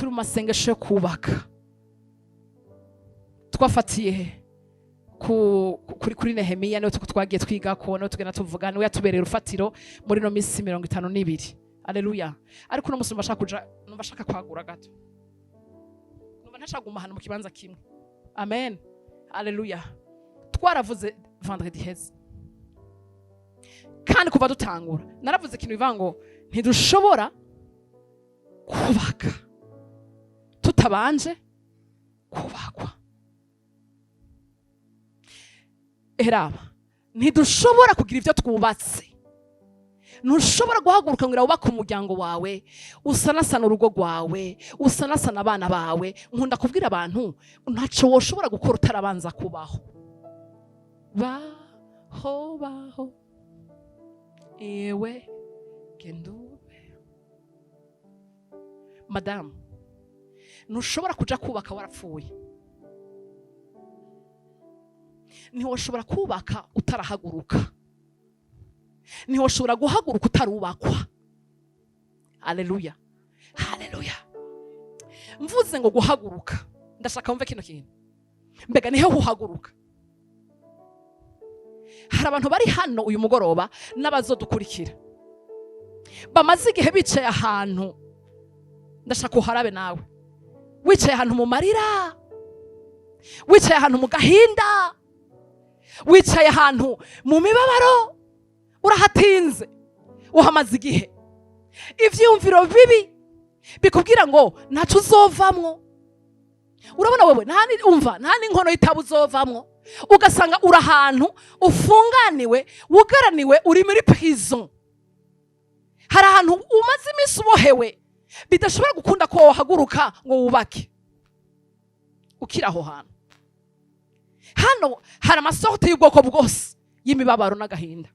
turi mu masengesho yo kubaka twafatiye kuri Nehemiya niyo twagiye twiga ko no tugenda tuvuga niwe yatubereye urufatiro muri no minsi 52. Haleluya. Ariko no musi numva shaka kwagura gato, numva ntashaka gumahana mu kibanza kimwe. Amen. Haleluya. Twaravuze vendredi heze kandi kuva dutangura naravuze ikintu bivuga ngo ntidushobora kubaka tutabanje kubakwa. Eraba ntidushobora kugira ibyo twubatse. Ntushobora guhaguruka ngo wubake umuryango wawe, usanasana urugo rwawe, usanasana abana bawe. Nkunda kubwira abantu ntaco woshobora gukora utarabanza kubaho. Baho ewe gendube. Madame, ntushobora kuja kubaka warapfuye. Ntiwoshobora kubaka utarahaguruka. Ntiwoshobora guhaguruka utarubakwa. Haleluya. Haleluya. Mvuze ngo guhaguruka, ndashaka wumve kino kintu. Mbega nihe uhaguruka? Hari abantu bari hano uyu mugoroba n'abazodukurikira bamaze igihe bicaye ahantu. Ndashaka uharabe nawe wicaye ahantu mu marira, wicaye ahantu mu gahinda, wicaye ahantu mu mibabaro, urahatinze, uhamaze igihe. Ivyumviro bibi bikubwira ngo ntacu uzovamwo. Urabona wewe nta n'inkono y'itabu uzovamwo, ugasanga uri ahantu ufunganiwe, wugaraniwe, uri muri prison. Hari ahantu umaze iminsi ubohewe bidashobora gukunda ko wahaguruka ngo wubake ukiri aho hantu. Hano hari amasorte y'ubwoko bwose y'imibabaro n'agahinda.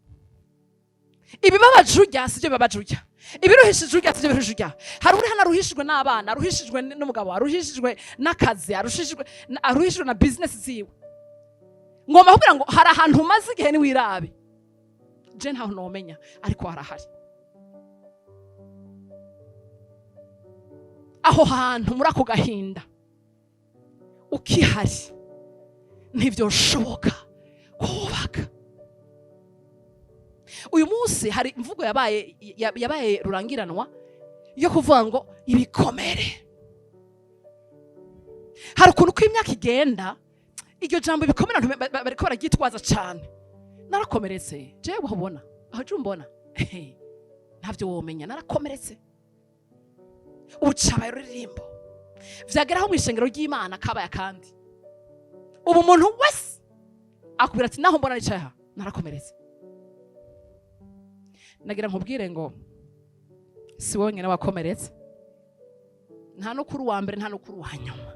Ibibabaje urya sibyo bibabaje urya, ibiruhishije urya sibyo biruhishije urya. Hari uri hano aruhishijwe n'abana, aruhishijwe n'umugabo, aruhishijwe n'akazi, aruhishijwe na business ziwe. Ngomba kubwira ngo hari ahantu umaze igihe niwirabe. Je ntaho nomenya ariko harahari. Aho hantu muri ako gahinda ukihari ntivyoshoboka kubaka. Uyu munsi hari imvugo yabaye rurangiranwa yo kuvuga ngo ibikomere. Hari ukuntu ko imyaka igenda iryo jambo ibikomere bariko baragitwaza cyane. Narakomeretse jewe ubona aho jumbona ntavyo womenya narakomeretse. Ucabaye ruririmbo vyageraho mu ishengero ry'Imana kabaye kandi ubu umuntu wese akubwira ati naho mbona nicaye narakomeretse. Nagira nkubwire ngo si wowe nyene wakomeretse, nta no kuri wa mbere nta no kuri wa nyuma.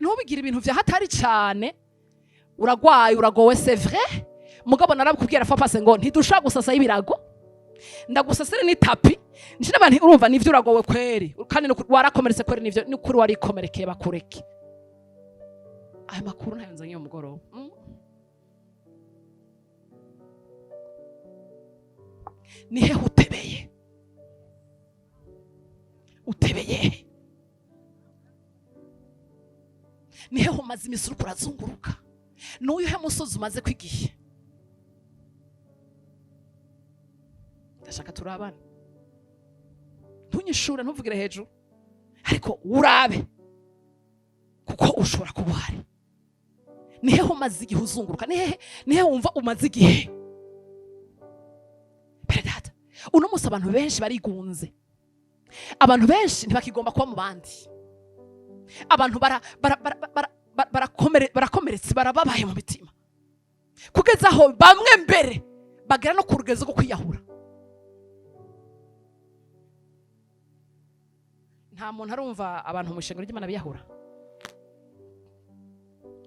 Ntubigire ibintu vya hatari cyane. Uragwaye uragowe c'est vrai, mugabo narabukubwira fa passe ngo ntidusha gusasa ibirago, ndagusasire ni tapi nshira abantu urumva nivyo uragowe kweri kandi warakomeretse kweri nivyo ni kuri wari komerekeye bakureke. Aya makuru ntayo nzanye umugoroba. Nihe utebeye? Utebeye? Nihe umaze imisuru kurazunguruka? N'uyuhe musozi umaze kwigihe? Ndashaka turabana. Ntunyishure ntuvugire hejuru. Ariko urabe. Kuko ushobora kubari. Nihe umaze igihe uzunguruka? Nihe wumva umaze igihe? Predata. Uno musi abantu benshi barigunze. Abantu benshi ntibakigomba kuba mu bandi. Abantu barakomeretse barababaye mu mitima. Kugeza aho bamwe mbere bagera no ku rugezo rwo kwiyahura. Nta muntu arumva abantu mu ishengero ry'Imana biyahura.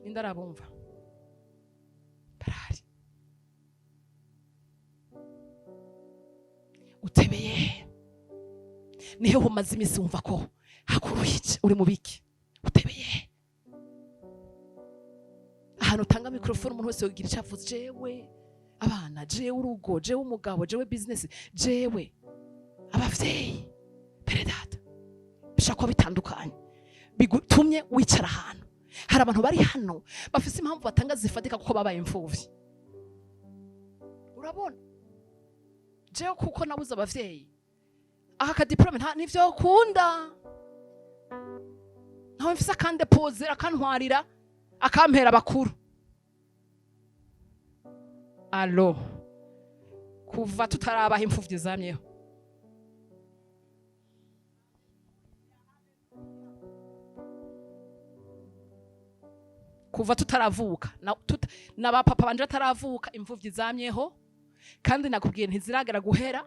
Indarabumva. Barari. Utebeye. Nihe umaze iminsi wumva ko hakuruhije uri mu biki? Utebeye. Ahantu utanga microphone umuntu wese yogira icyavuze, jewe abana, jewe urugo, jewe umugabo, jewe business, jewe abavyeyi bere data bishaka kuba bitandukanye bigutumye wicara ahantu. Hari abantu bari hano bafise impamvu batanga zifatika kuko babaye imfuvyi. Urabona jewe kuko nabuze abavyeyi aka kadiplome nivyo kunda ntawe mfise akandepoze akantwarira akampera bakuru. Alo kuva tutarabaho imfuvyi zamyeho kuva tutaravuka na ba papa banje bataravuka imfuvyi zamyeho, kandi nakubwiye ntiziragera guhera,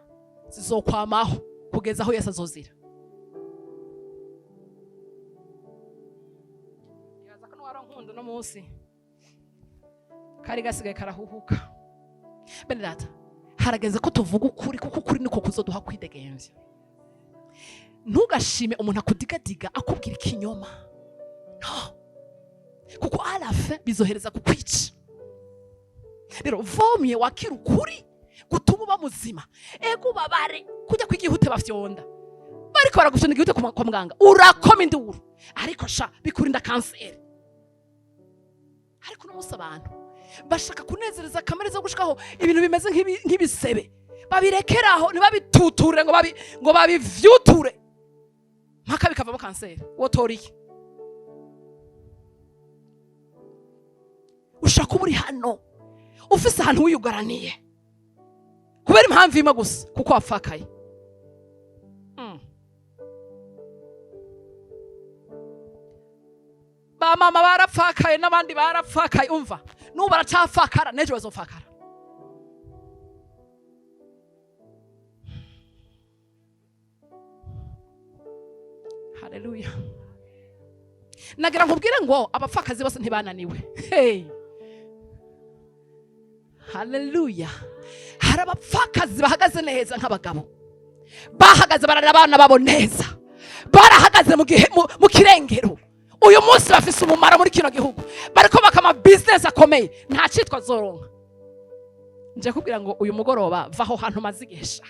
zizokwamaho kugeza aho Yesu azozira. Yaza ko warankunda no munsi kari gasigaye karahuhuka. Bene data harageze ko tuvuga ukuri, kuko ukuri niko kuzoduha kwidegemvya. Ntugashime umuntu akudigadiga akubwira ikinyoma, no, kuko alafe bizohereza kukwica. Rero vomye wakira ukuri gutuma uba muzima. Ego babare kujya kwigihute bafyonda bariko baragufyonda igihute kwa muganga urakoma induru, ariko sha bikurinda kanseri. Ariko no musa abantu bashaka kunezereza kamere zo gushikaho ibintu bimeze nk'ibisebe babirekeraho, ntibabituture ngo babivyuture mpaka bikavamo kanseri. Wotoriye ushaka uri hano ufise ahantu wiyugaraniye kubera impamvu imwe gusa, kuko wapfakaye. Ba mama barapfakaye n'abandi barapfakaye. Umva n'ubu baracapfakara, n'ejo bazopfakara. Haleluya. Nagira nkubwire ngo abapfakazi bose ntibananiwe. Hey, haleluya. Hari abapfakazi bahagaze neza nk'abagabo, bahagaze barara abana babo neza, barahagaze mu kirengero. Uyu munsi bafise umumaro muri kino gihugu, bariko bakama business akomeye, nta citwa zoronka. Nje kubwira ngo uyu mugoroba vaho hantu mazigesha,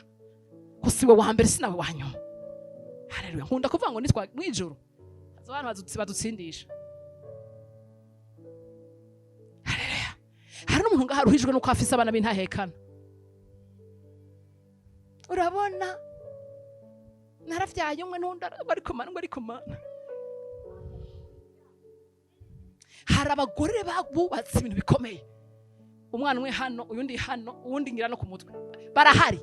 kusiwe wa mbere sinawe wanyuma. Haleluya. Nkunda kuvuga ngo nitwa mwijuru abantu badutsindisha. Haleluya. Hari n'umuntu ngaho aruhijwe nuko afise abana b'intahekana. Urabona naravyaye umwe n'undi ariko mana. Hari abagore babubatse ibintu bikomeye, umwana umwe hano, uyundi hano, uwundi ngira no ku mutwe, barahari.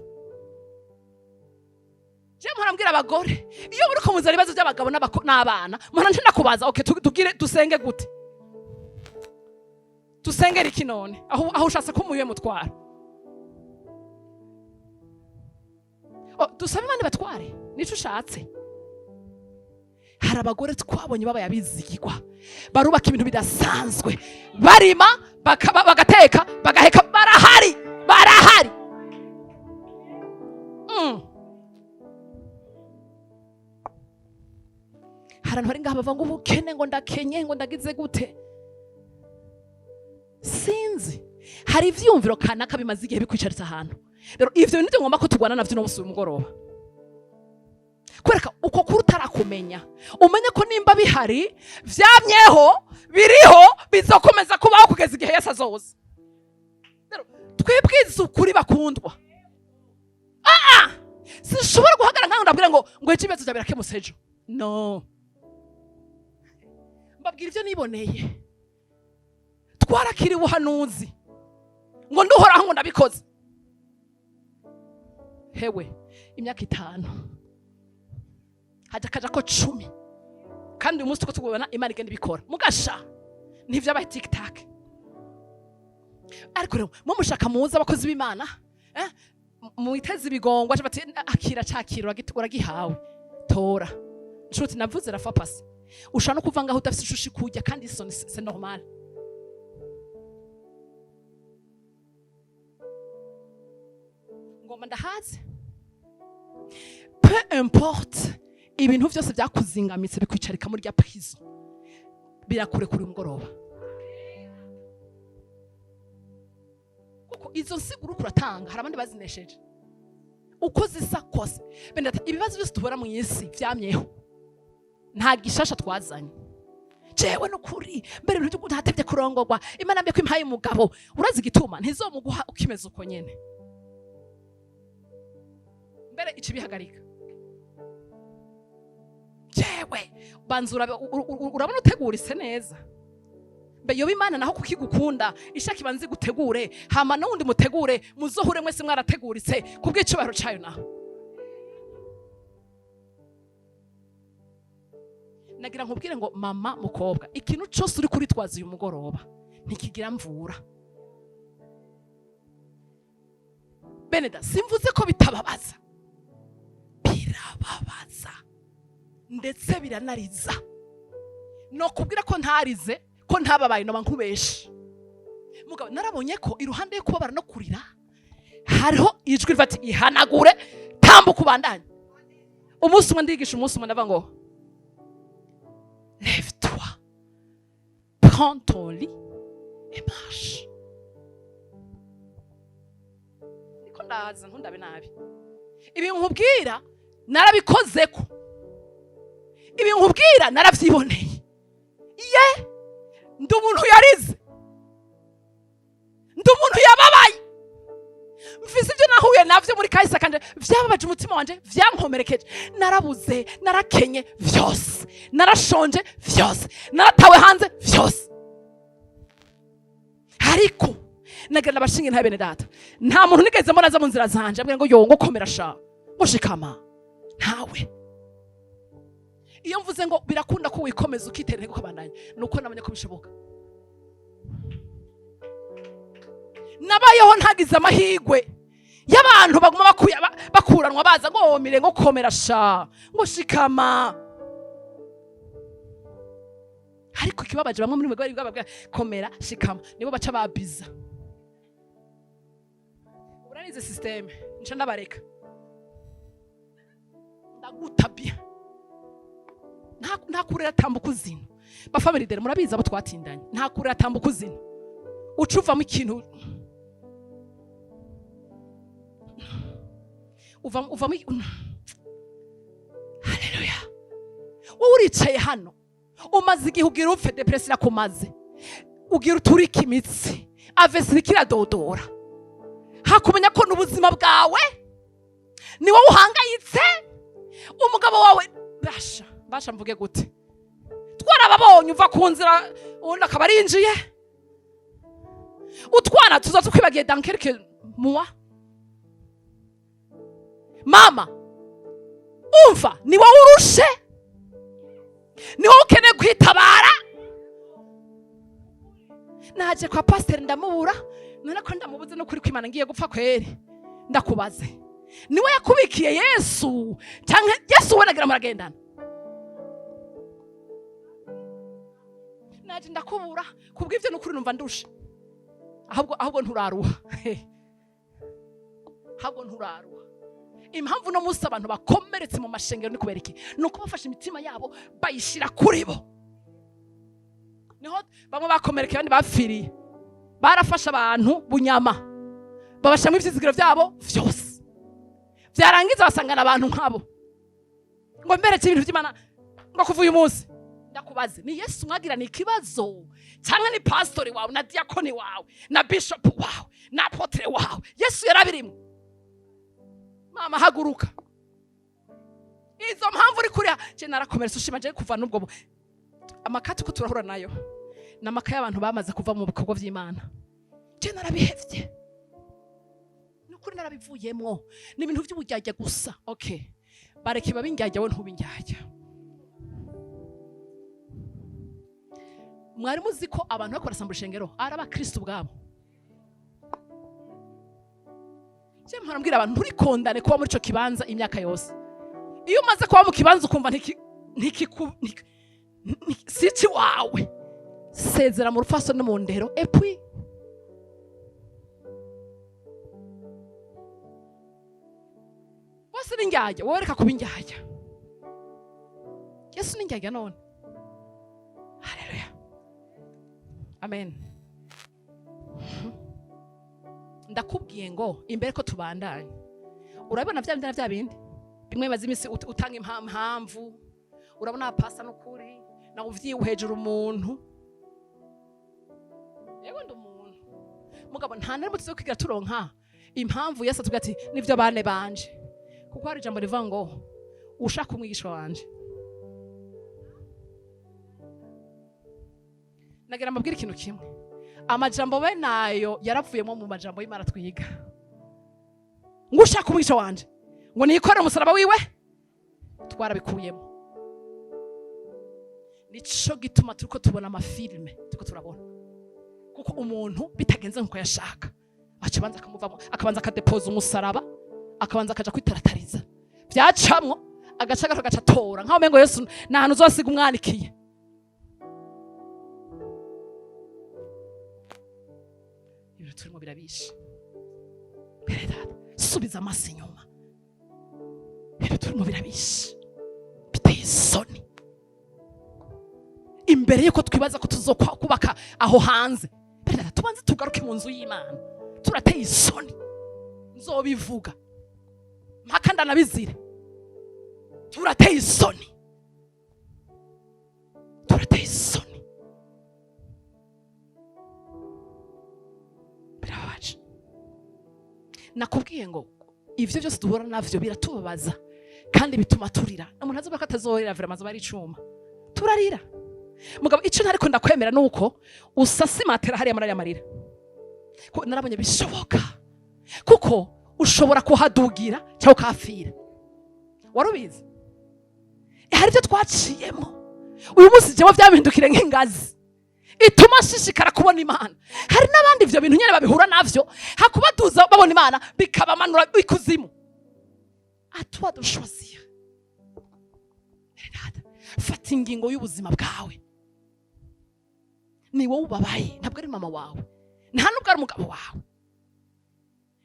Je murambwira abagore iyo muri ko muzari bazo by'abagabo n'abana, mpora nje nakubaza okay tugire dusenge gute? Dusengera iki none aho ushatse ko muye mutwara? Dusabe Imana batware nico ushatse. Hari abagore twabonye baba yabizigirwa, barubaka ibintu bidasanzwe, barima bagateka bagaheka, barahari. Hari bari ngaha bavuga ngo ubukene, ngo ndakenye, ngo ndagize gute. Sinzi hari ivyumviro kanaka bimaze igihe bikwicaritse ahantu. Rero ivyo nivyo ngomba ko tugwana navyo no musi umugoroba, kwereka uko kuri utarakumenya, umenye ko nimba bihari vyamyeho biriho bizokomeza kubaho kugeza igihe Yesu azoza. Rero twebwize ukuri bakundwa. Sinshobora guhagara nkaho ndabwira ngo ikibazo cya birakemutse ejo. No, mbabwira ivyo niboneye. Twarakiri ubuhanuzi ngo nduhoraho ngo ndabikoze. Hewe imyaka 5 haja ko 10, kandi umunsi ko tugubona Imana igenda ibikora mugasha ntivyo abaye TikTok. Ariko rero mushaka muza abakozi b'Imana muiteze ibigongwa bati akira cakira uragihawe tora. Nshuti navuze rafa pasi ushaka no kuvanga aho udafite ishushi kujya, kandi c'est normal. Ngoma ndahaze peu importe ibintu byose byakuzingamitse bikwicarika muri rya prison, birakure kuri umugoroba. Kuko izo nsiguru kuratanga hari abandi bazinesheje. uko zisa kose. Bene data, ibibazo byose tubona mu isi vyamyeho, nta gishasha twazanye. Jewe nukuri mbere ntatevye kurongorwa, Imana mbye ko impaye umugabo, urazi igituma ntizomuguha ukimeze uko nyene. Mbere ici bihagarika. Jewe banzura urabona utegurise neza. Mbe yoba Imana naho kukigukunda ishaka ibanze gutegure, hama n'undi mutegure, muzohure mwese mwarateguritse kubw'icubahiro cayo naho. Nagira nkubwire ngo mama mukobwa, ikintu cyose uri kuri twaza uyu mugoroba ntikigira mvura. Beneda, simvuze ko bitababaza, birababaza ndetse biranariza. No kubwira ko ntarize, ko ntababaye no bankubesha. Mugabo narabonye ko iruhande yo kubabara no kurira hariho ijwi rivati ihanagure, tambuka ubandanye. Umunsi umwe ndigisha, umunsi umwe ndava ngo lève-toi, prends ton lit et marche. Niko ndaza ntundabe nabi. Ibi nkubwira narabikozeko, ibi nkubwira naravyiboneye. Ye ndi umuntu yarize, ndi umuntu yababaye, mfise ibyo nahuye navyo muri kahise kanje vyababaje umutima wanje, vyankomerekeje. Narabuze, narakenye vyose, narashonje vyose, naratawe hanze vyose. Ariko nagira nabashinge nta bene data, nta muntu nigeze mbona aza mu nzira zanje ambwira ngo yongo komera sha ngo shikama, ntawe. Iyo mvuze ngo birakunda ko wikomeza ukiterera ukabandanya, nuko namenye ko bishoboka. Nabayeho ntagize amahigwe y'abantu baguma bakuranwa baza ngo womire ngo komera sha ngo shikama. Ariko kibabaje bamwe muri mwe bari bwababwa komera shikama, nibo baca babiza. Uranize systeme nca ndabareka, ndagutabye nta kurera tambuka uzino. Ba family dere murabiza abo twatindanye, nta kurera tambuka uzino. Ucuvamo ikintu uvamo. Haleluya. Wowe uricaye hano umaze igihe ugira upfe, depression irakumaze, ugira uturika imitsi, avesi ikiradodora. Hakumenya ko n'ubuzima bwawe ni wowe uhangayitse, umugabo wawe basha mvuge gute, twarababonye uva ku nzira undi akaba arinjiye. Utwana tuza tukwibagiye dans quelques mois. Mama umva, ni wowe urushe, ni wowe ukeneye kwitabara. Naje kwa pastor ndamubura, none ko ndamubuze no kuri kwimana ngiye gupfa kweri. Ndakubaze, niwe yakubikiye Yesu cyangwa Yesu we nagira muragendana? Naje ndakubura kubw'ivyo n'ukuri numva ndushe. Ahubwo nturaruha. Ahubwo nturaruha. Impamvu no musi abantu bakomeretse mu mashengero ni kubera iki? Nuko bafashe imitima yabo bayishira kuri bo. Niho bamwe bakomerekeye abandi bapfiriye. Barafasha abantu bunyama, babashamo ivyizigiro vyabo vyose. Vyarangiza basangana abantu nkabo ngo mberetse ibintu by'Imana ngo kuva uyu munsi. Ndakubaze, ni Yesu mwagirana ikibazo cyangwa ni pastori wawe na diakoni wawe na bishop wawe na apotre wawe? Yesu yarabirimo. Mama haguruka. Izo mpamvu uri kuriya je narakomeretse ushimaje kuva nubwo amakati ko turahura nayo, namaka y'abantu bamaze kuva mu bikorwa by'Imana. Je narabihevye, nukuri narabivuyemo, ni ibintu by'ubujyajya gusa. Okay, bareke babinjyajya we ntubinjyajya. Mwari muzi ko abantu bakora sambura shengero ari abakristo bwabo? Je mparambwira abantu nturi kondane kuba muri ico kibanza imyaka yose. Iyo umaze kuba mu kibanza ukumva sici wawe, sezera mu rufaso no mu ndero. Epui wose ni njyajya, wowe reka kuba injyajya. Yesu ni njyajya none. Haleluya, amen. Ndakubwiye ngo imbere ko tubandanye, urabona vya bindi bimwe maze imisi utanga impamvu, urabona pasta n'ukuri na uvyiwe hejuru umuntu, yego ndi umuntu mugabo nta nari mutse kwigira turonka impamvu Yesu atubwira ati nivyo bane banje, kuko hari ijambo rivuga ngo ushaka umwigisha wanje. Nagira mbabwira ikintu kimwe, amajambo we nayo yaravuyemo mu majambo y'Imana twiga, ngo ushaka umwigisha wanje ngo nikorere umusaraba wiwe, twarabikuyemo. Nico gituma turiko tubona amafilme, turiko turabona kuko umuntu bitagenze nkuko yashaka acabanza akamuvamo, akabanza akadepoza umusaraba, akabanza akaja kwitaratariza, vyacamwo agacagato gacatora nkaho mengo Yesu nahantu uzosiga umwanikiye. Ibyo turimo birabishe, subiza amaso inyuma. Ibyo turimo birabishe, biteye isoni. Imbere yuko twibaza ko tuzokubaka aho hanze, tubanze tugaruke mu nzu y'Imana. Turateye isoni, nzobivuga mpaka ndanabizire. Turateye isoni, turateye isoni, birababaje. Nakubwiye ngo ivyo byose duhura navyo biratubabaza kandi bituma turira. Umuntu azoba ko atazorira vira mazo bari icuma, turarira. Mugabo ico ntariko ndakwemera nuko usasimatera hariya muri amarira, ko narabonye bishoboka, kuko ushobora kuhadugira cyangwa ukafira. Warubizi hari ibyo twaciyemo uyu munsi jewe byabindukire nk'ingazi ituma shishikara kubona Imana. Hari n'abandi ivyo bintu nyene babihura navyo, hakubaduza babona Imana bikabamanura ikuzimu. Atwa dushozia fata ingingo y'ubuzima bwawe. Ni wowe ubabaye, ntabwo ari mama wawe, nta nubwo ari umugabo wawe.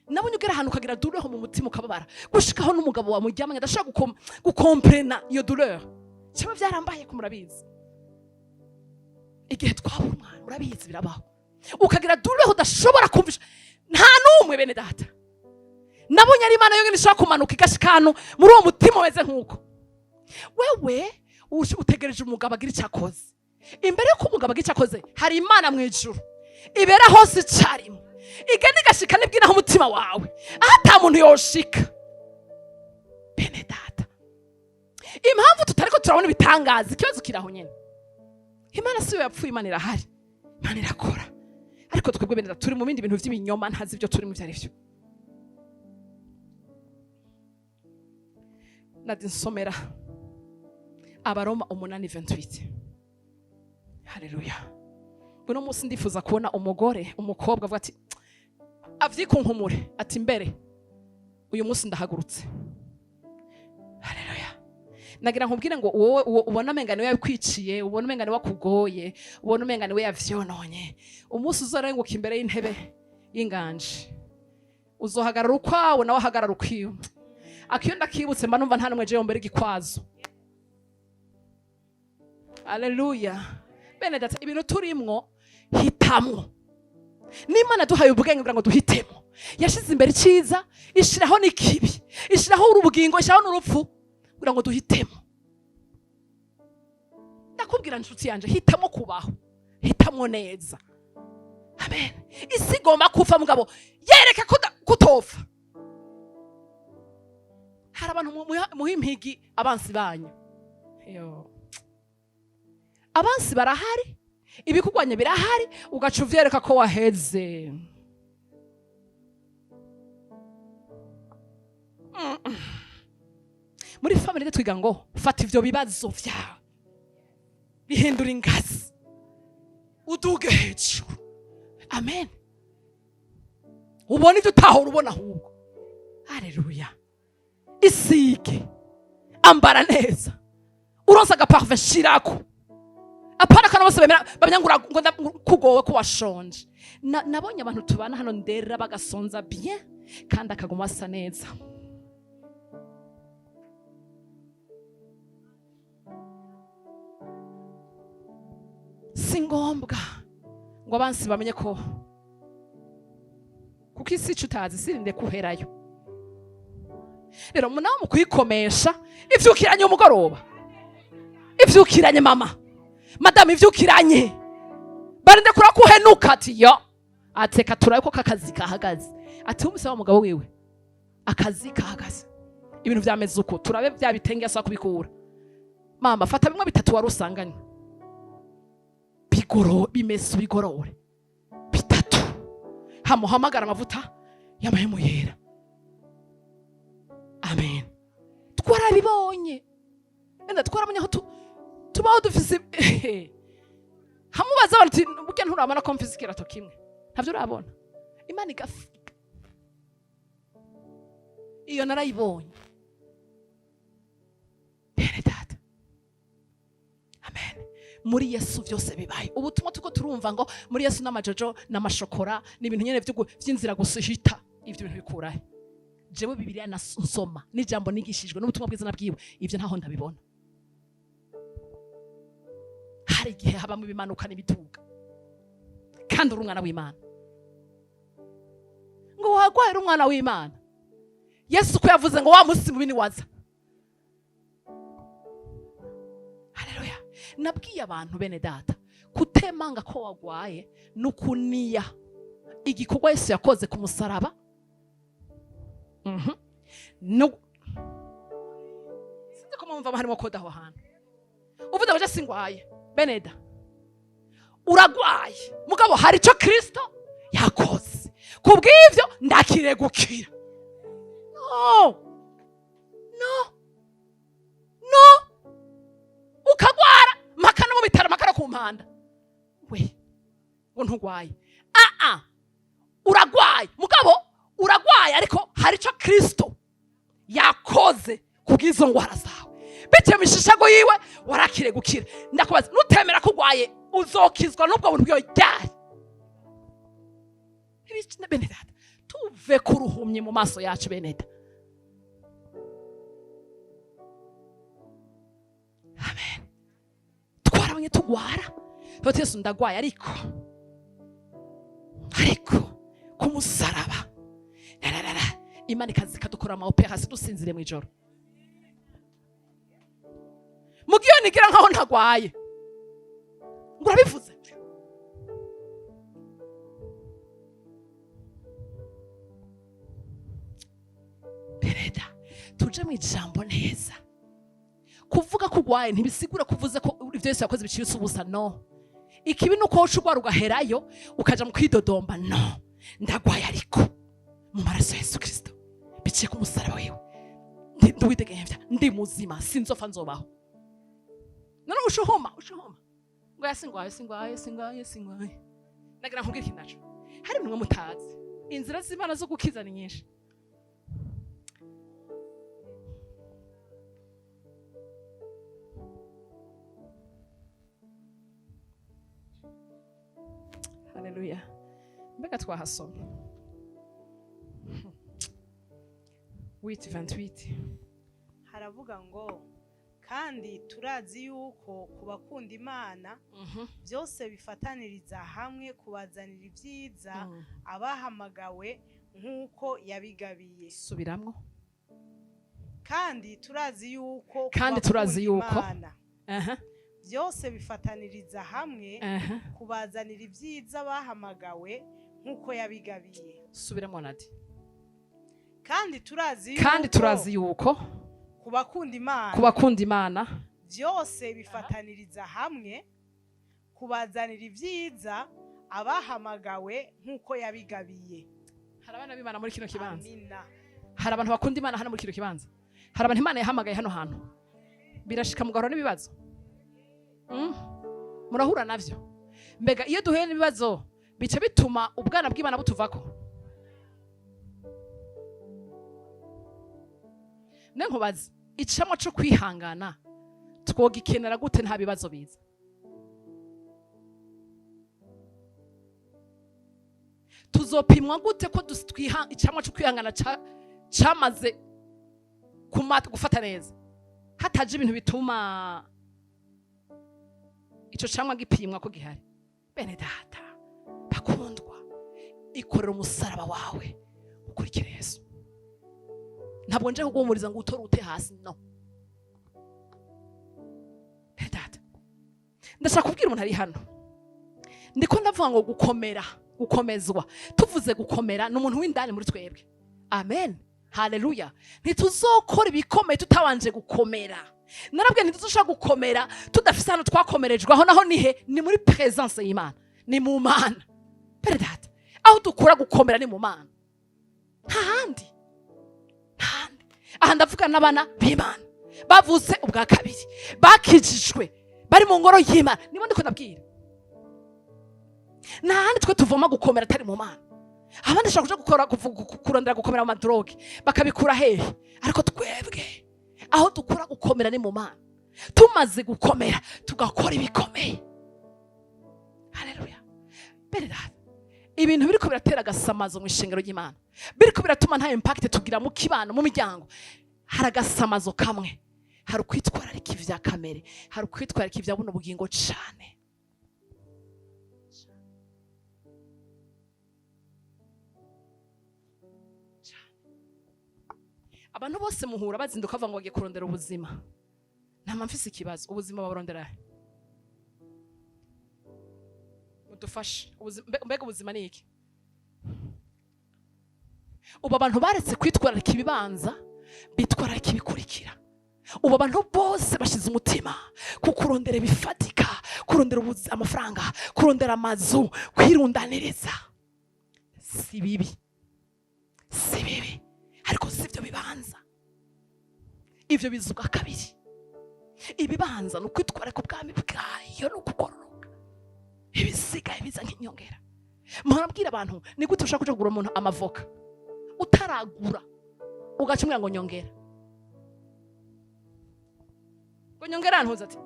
Nabonye ugera ahantu ukagira douleur mu mutima ukababara, gushikaho n'umugabo wawe mujyamanye adashaka gukomprena iyo douleur. Cyaba byarambaye ko murabizi, igihe twabura umwana urabizi birabaho, ukagira douleur udashobora kumvisha nta numwe. Bene data, nabonye ari Imana yonyine ishaka kumanuka igashikano muri uwo mutima weze nkuko wewe utegereje umugabo agira icyakoze. Imbere yuko umugabo agira icyakoze hari Imana mu ijuru ibera hose icyarimwe, igenda igashika nibwinaho umutima wawe ata muntu yoshika. Bene data, impamvu tutariko turabona ibitangaza, ikibazo kiraho nyene. Imana siyo yapfuye, Imana irahari, Imana irakora. Ariko twebwe bene data turi mu bindi bintu by'ibinyoma, ntazi ibyo turi mu byari byo. Nadi nsomera Abaroma 8:28. Haleluya. Buno munsi ndifuza kubona umukobwa avuga ati avyikunkumure ati mbere uyu munsi ndahagurutse. Haleluya. Nagira nkubwire ngo wowe ubona mengane we yakwiciye, ubona mengane wakugoye, ubona mengane we yavyononye, umunsi uzorenguka imbere y'intebe y'inganje uzohagarara ukwawe nawe ahagarara ukwiwe. Akiyo ndakibutse mba numva nta numwe je yombere gikwazo. Haleluya. Bene data, ibintu turimwo hitamwo. N'Imana duhaye ubwenge kugira ngo duhitemo. Yashize imbere iciza, ishiraho n'ikibi, ishiraho urubugingo, ishiraho n'urupfu kugira ngo duhitemo. Ndakubwira nshuti yanje, hitamo kubaho, hitamo neza. Amen. Isi igomba kufa mugabo yereka kutofa. Hari abantu muhimpigi abansi banyu. Abansi barahari, ibikugwanya birahari, ugaca uvyereka ko waheze. Muri family twiga ngo fata ivyo bibazo vyawe bihindura ingazi uduge hejuru. Amen. Ubona ivyo utahora ubona ahubwo. Haleluya. Isige ambara neza, uronsa agaparfum shirako, apana kana bose bamyangura ngo kugowe ko washonje. Nabonye abantu tubana hano ndera bagasonza bien kandi akaguma asa neza. Singombwa ngo abansi bamenye ko kuko isi cutazi sirinde kuherayo. rero nawe mu kuyikomesha ivyukiranye umugoroba, ivyukiranye mama, madamu ivyukiranye, barinde kurakuhenuka ati yo ateka turaye ko kakazi kahagaze, ati umuse wa mugabo wiwe akazi kahagaze, ibintu vyameze uko turabe vya bitenge asa kubikura. Mama fata bimwe bitatu wari usanganye bimese bigorore bitatu, hamuhamagara amavuta y'amahemu yera. Amen. Twarabibonye enda twaramenye aho tubaho dufise hamubaza abantu burya nturabona ko mfise ikirato kimwe, ntavyo urabona. Imana igafika iyo narayibonye. Bene data, amen. Muri Yesu vyose bibaye. Ubutumwa tuko turumva ngo muri Yesu n'amajojo n'amashokora n'ibintu nyene vy'inzira gusuhita, ivyo bintu bikurahe? Jewe Bibiliya nasoma n'ijambo nigishijwe n'ubutumwa bwiza nabwiwe, ivyo ntaho ndabibona. Hari igihe haba mu bimanuka n'ibituga, kandi uri umwana w'Imana, ngo wagwaye uri umwana w'Imana. Yesu ko yavuze ngo wa musi mubi ni waza. Haleluya. Nabwiye abantu bene data kutemanga ko wagwaye n'ukuniya igikorwa Yesu yakoze ku musaraba. No sinzi ko mumva harimo koda aho hantu uvuze ngo singwaye beneda uragwaye mugabo hari ico Kristo yakoze kubw'ivyo ndakire gukira. No ukagwara makana mu bitaro makara ku mpanda we ngo ntugwaye uragwaye mugabo uragwaye ariko hari ico Kristo yakoze kubw'izo ngwara zawe, bitewe mishishago yiwe warakire gukira. Ndakubaza nutemera ko ugwaye uzokizwa n'ubwo buntu bwiwe ryari? Ibicine bene data tuve kuruhumye mu maso yacu bene data. Amen. Twarabonye tugwara bati Yesu ndagwaye ariko ku musaraba Imana ikazi kadukora ama operation dusinzire mu ijoro. Mugiyo nigira nkaho ntagwaye ngo urabivuze. Pereda tuje mu ijambo neza. Kuvuga ko ugwaye ntibisigura kuvuze ko ivyo Yesu yakoze biciyuse ubusa, no. Ikibi nuko ucugwara ugaherayo ukaja mu kwidodomba, no. Ndagwaye ariko mu maraso ya Yesu Kristo biciye ku musaraba wiwe nduwidegemvya ndi muzima sinzofa nzobaho. None ushuhoma ngo yasingwaye nagira nkubwira ikinacho hari mwe mutazi inzira z'Imana zo gukiza ni nyinshi. Haleluya. Mbega twahasoma 8:28 haravuga ngo kandi turazi yuko kubakunda Imana byose bifataniriza hamwe kubazanira ibyiza abahamagawe nk'uko yabigabiye. Subiramwo. Kandi turazi yuko Imana byose bifataniriza hamwe kubazanira ibyiza abahamagawe nk'uko yabigabiye. Subiramo nati. Kandi turazi yuko kubakunda Imana byose bifataniriza hamwe kubazanira ibyiza abahamagawe nk'uko yabigabiye. Hari abana b'Imana muri kino kibanza. Amina. Hari abantu bakunda Imana hano muri kino kibanza. Hari abantu Imana yahamagaye hano hantu. Birashika mugahura n'ibibazo. Murahura navyo. Mbega iyo duhuye n'ibibazo bice bituma ubwana bw'Imana butuvako. Nenkubaza icamo cyo kwihangana twogikenera gute nta bibazo biza? Tuzopimwa gute ko icamo cyo kwihangana cyamaze gufata neza hataje ibintu bituma ico camwa gipimwa ko gihari? Bene data bakundwa, ikorera umusaraba wawe ukurikire Yesu. ntabwo nje kuguhumuriza ngo utore ute hasi, no. Ndashaka kubwira umuntu ari hano, ndiko ndavuga ngo gukomera, gukomezwa. Tuvuze gukomera ni umuntu w'indani muri twebwe. Amen, haleluya. Ntituzokora ibikomeye tutabanje gukomera. Narabwiye ntituzoshaka gukomera tudafise hano twakomerejwe. Aho naho nihe? Ni muri presence y'Imana, ni mu Mana. Peredata, aho dukura gukomera ni mu Mana, ntahandi. Aha ndavuga n'abana b'Imana bavutse ubwa kabiri, bakijijwe, bari mu ngoro y'Imana. Nibo ndiko ndabwira. Ntahandi twe tuvoma gukomera atari mu Mana. Abandi shaka kuja kurondera gukomera mu madroge bakabikura hehe? Ariko twebwe aho dukura gukomera ni mu Mana. Tumaze gukomera tugakora ibikomeye. Haleluya. Beredata, ibintu biriko biratera agasamazo mu ishengero ry'Imana, biriko biratuma nta impact tugira mu kibano, mu miryango. Hari agasamazo kamwe, hari ukwitwararika ivya kamere, hari ukwitwararika ivya buno bugingo cane. Abantu bose muhura bazinduka bavuga ngo bagiye kurondera ubuzima. Nta mfise ikibazo, ubuzima baburondera mudufashe. Mbega ubuzima ni iki? Ubu abantu baretse kwitwararika ibibanza, bitwararika ibikurikira. Ubu abantu bose bashize umutima ku kurondera bifatika, kurondera amafaranga, kurondera amazu, kwirundaniriza. Si bibi, si bibi, ariko sivyo bibanza. Ivyo bizuga kabiri. Ibibanza no kwitwararika ubwami bwayo no kugororoka. Ibisigaye biza nk'inyongera. Murabwira abantu ni gute ushaka kuja kugura umuntu amavoka utaragura ugacumira ngo nyongera? Ngo nyongera ntuza ati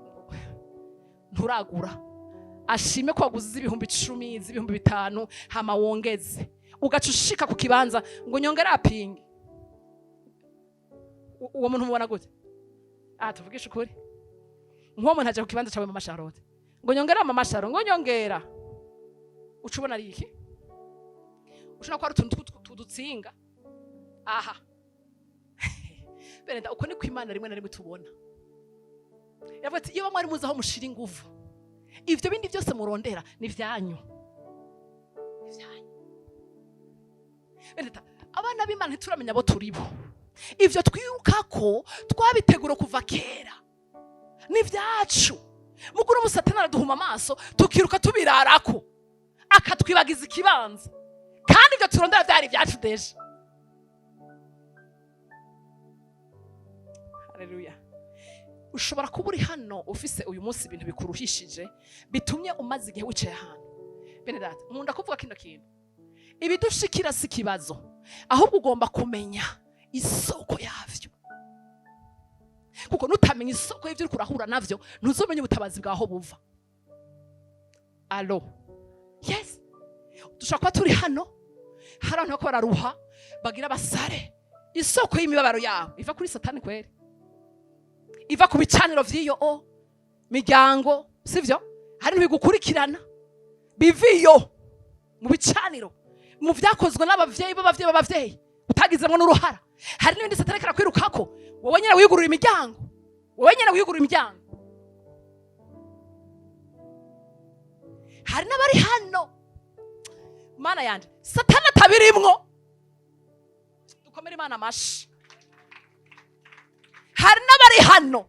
nturagura, ashime ko waguze ibihumbi 10, ibihumbi 5 hama wongeze, ugacushika ku kibanza ngo nyongera apinge. Uwo muntu mubona gute? Tuvugisha ukuri. Nko muntu aje ku kibanza cyawe mama Charlotte ngo nyongera mama Charlotte, ngo nyongera, ucubona ari iki? Ushobora kwa rutuntu tudutsinga. Aha. Berenda uko ni kwimana rimwe na rimwe tubona. Yavuze iyo bamwe ari muzaho mushira inguvu, ivyo bindi byose murondera ni vyanyu. Berenda abana b'Imana ntituramenya abo turibo. Ivyo twirukako twabitegura kuva kera, ni vyacu. Muguru musatana araduhuma amaso tukiruka tubirarako, akatwibagiza ikibanza, kandi ivyo turondera vyari vyacu deje. Haleluya. Ushobora kuba uri hano ufise uyu munsi ibintu bikuruhishije bitumye umaze igihe wicaye hano. Benedata, nkunda kuvuga kino kintu, ibidushikira si kibazo, ahubwo ugomba kumenya isoko yavyo. Kuko nutamenya isoko y'ivyo uri kurahura navyo, ntuzomenya ubutabazi bwaho buva. Allo. Yes. Dushaka kuba turi hano, hari abantu bako bararuha, bagira basare. Isoko y'imibabaro yawe iva kuri Satani kweri. Iva ku bicaniro vy'iyo miryango, sivyo? Hari n'ibigukurikirana biviyo mu bicaniro, mu vyakozwe n'abavyeyi b'abavyeyi utagizemwe n'uruhara. Hari n'ibindi Satani karakwirukako, wowe nyene wigurura imiryango, wowe nyene wigurura imiryango. Hari n'abari hano, Mana yanje, Satani atabirimwo. Dukomere Imana amashi. Hari n'abari hano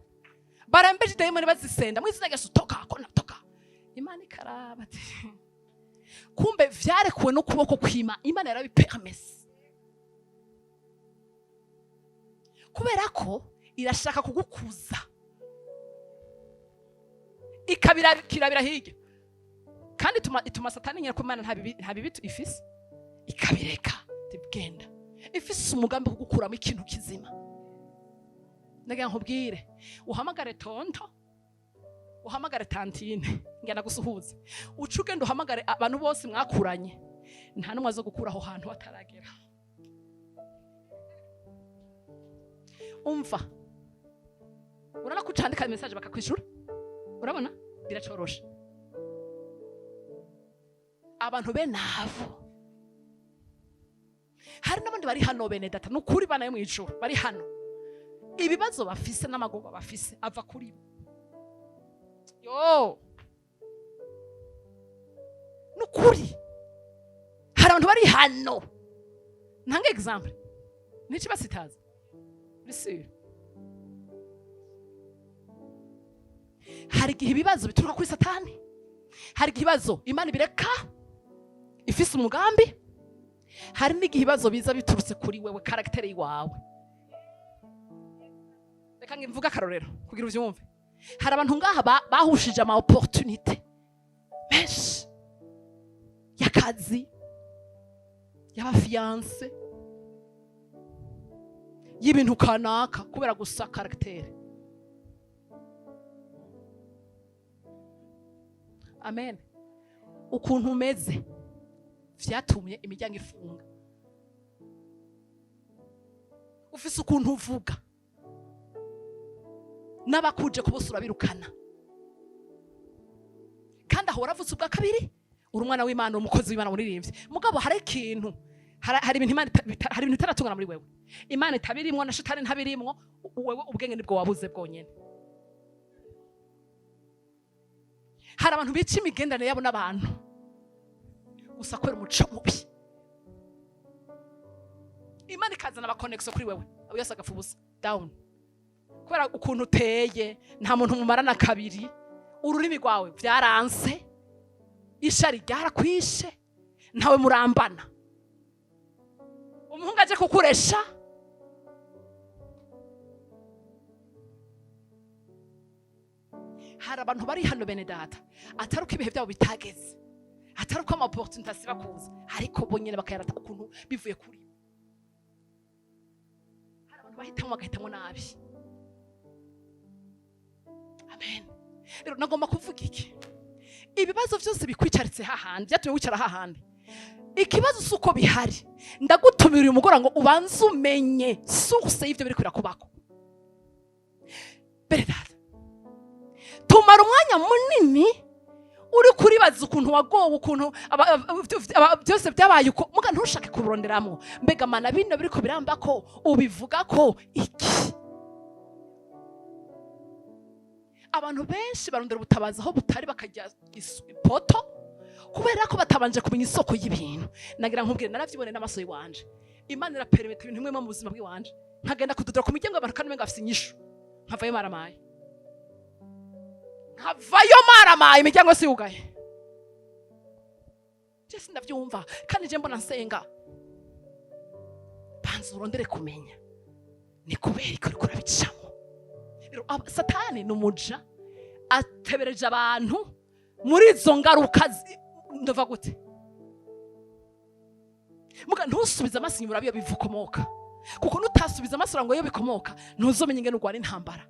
barembeje dayimoni bazisenda mwizina rya Toka kona toka. Imana ikaraba ati kumbe vyarekuwe no kuboko kwima, Imana yarabipermese. Kubera ko irashaka kugukuza, ikabirabira hirya, kandi ituma Satani nyine ko Imana nta bibi ifise, ikabireka tibwenda. Ifise umugambi wo kugukuramo ikintu kizima. Ndagira nkubwire, uhamagare tonto, uhamagare tantine, ngenda gusuhuza, ucuke nduhamagare abantu bose mwakuranye, nta numwe azo gukuraho hantu hataragera. Umva, urana kucandika message bakakwishura, urabona biracorosha. Abantu be navo hari n'abandi bari hano bene data n'ukuri bana yo mwijuru bari hano ibibazo bafise n'amagoba bafise ava kuri bo yo n'ukuri hari abantu bari hano ntanga example nici basitaza bisire hari igihe ibibazo bituruka kuri satani hari igihe ibibazo imana ibireka ifise umugambi hari n'igihe ibibazo biza biturutse kuri wewe karaktere iwawe reka ngivuga akarorero kugira uvyumve hari abantu ngaha bahushije ama opportunité menshi y'akazi y'abafiance y'ibintu kanaka kubera gusa karaktere. Amen. Ukuntu umeze vyatumye imiryango ifunga. Ufise ukuntu uvuga n'abakuje kubusura birukana kandi aho uravutse ubwa kabiri uri umwana w'Imana umukozi w'Imana muririmbye mugabo hari ikintu hari ibintu Imana hari ibintu itaratungana muri wewe Imana itabirimwo na shitani ntabirimwo wewe ubwenge nibwo wabuze bwonyene. Hari abantu bica imigendane yabo n'abantu gusa kwera umuco mubi Imana ikazana abakonexo kuri wewe abo yose agafu busa down kubera ukuntu uteye nta muntu mumarana kabiri ururimi rwawe vyaranse ishari ryarakwishe ntawe murambana umuhungu aje kukuresha hari abantu bari hano bene data ataruko ibihe byabo bitageze ataruko ama opportunity asiba kuza ariko bonyene bakayarata ukuntu bivuye kuri hari abantu bahitamo nabi. Amen. Rero nagomba kuvuga iki ibibazo byose bikwicaritse hahandi byatumye wicara hahandi ikibazo suko bihari ndagutumira uyu mugora ngo ubanze umenye source y'ivyo biri kurakubako bene data tumara umwanya munini uri kuribaza ukuntu wagowe ukuntu byose byabaye uko muga ntushake kuronderamo mbega mana bino biriko biramba ko ubivuga ko iki abantu benshi barondera ubutabaza aho butari bakajya ipoto kubera ko batabanje kumenya isoko y'ibintu nagira nkubwire naravyibone n'amaso yiwanje Imana irapermeta ibintu bimwe mu buzima bw'iwanje nkagenda kududura ku miryango abantu kandi menga afise inyishu nkavayo maramaye imiryango si yugaye Jesi ndavyumva kandi je mbona nsenga banza urondere kumenya ni kubera ko uriko urabicamo. Satani numuja atebereje abantu muri izo ngaruka ndova gute muga ntusubiza amaso inyuma biyo bivukomoka kuko nutasubiza amaso ngo yo bikomoka ntuzomenya ingene urwana intambara.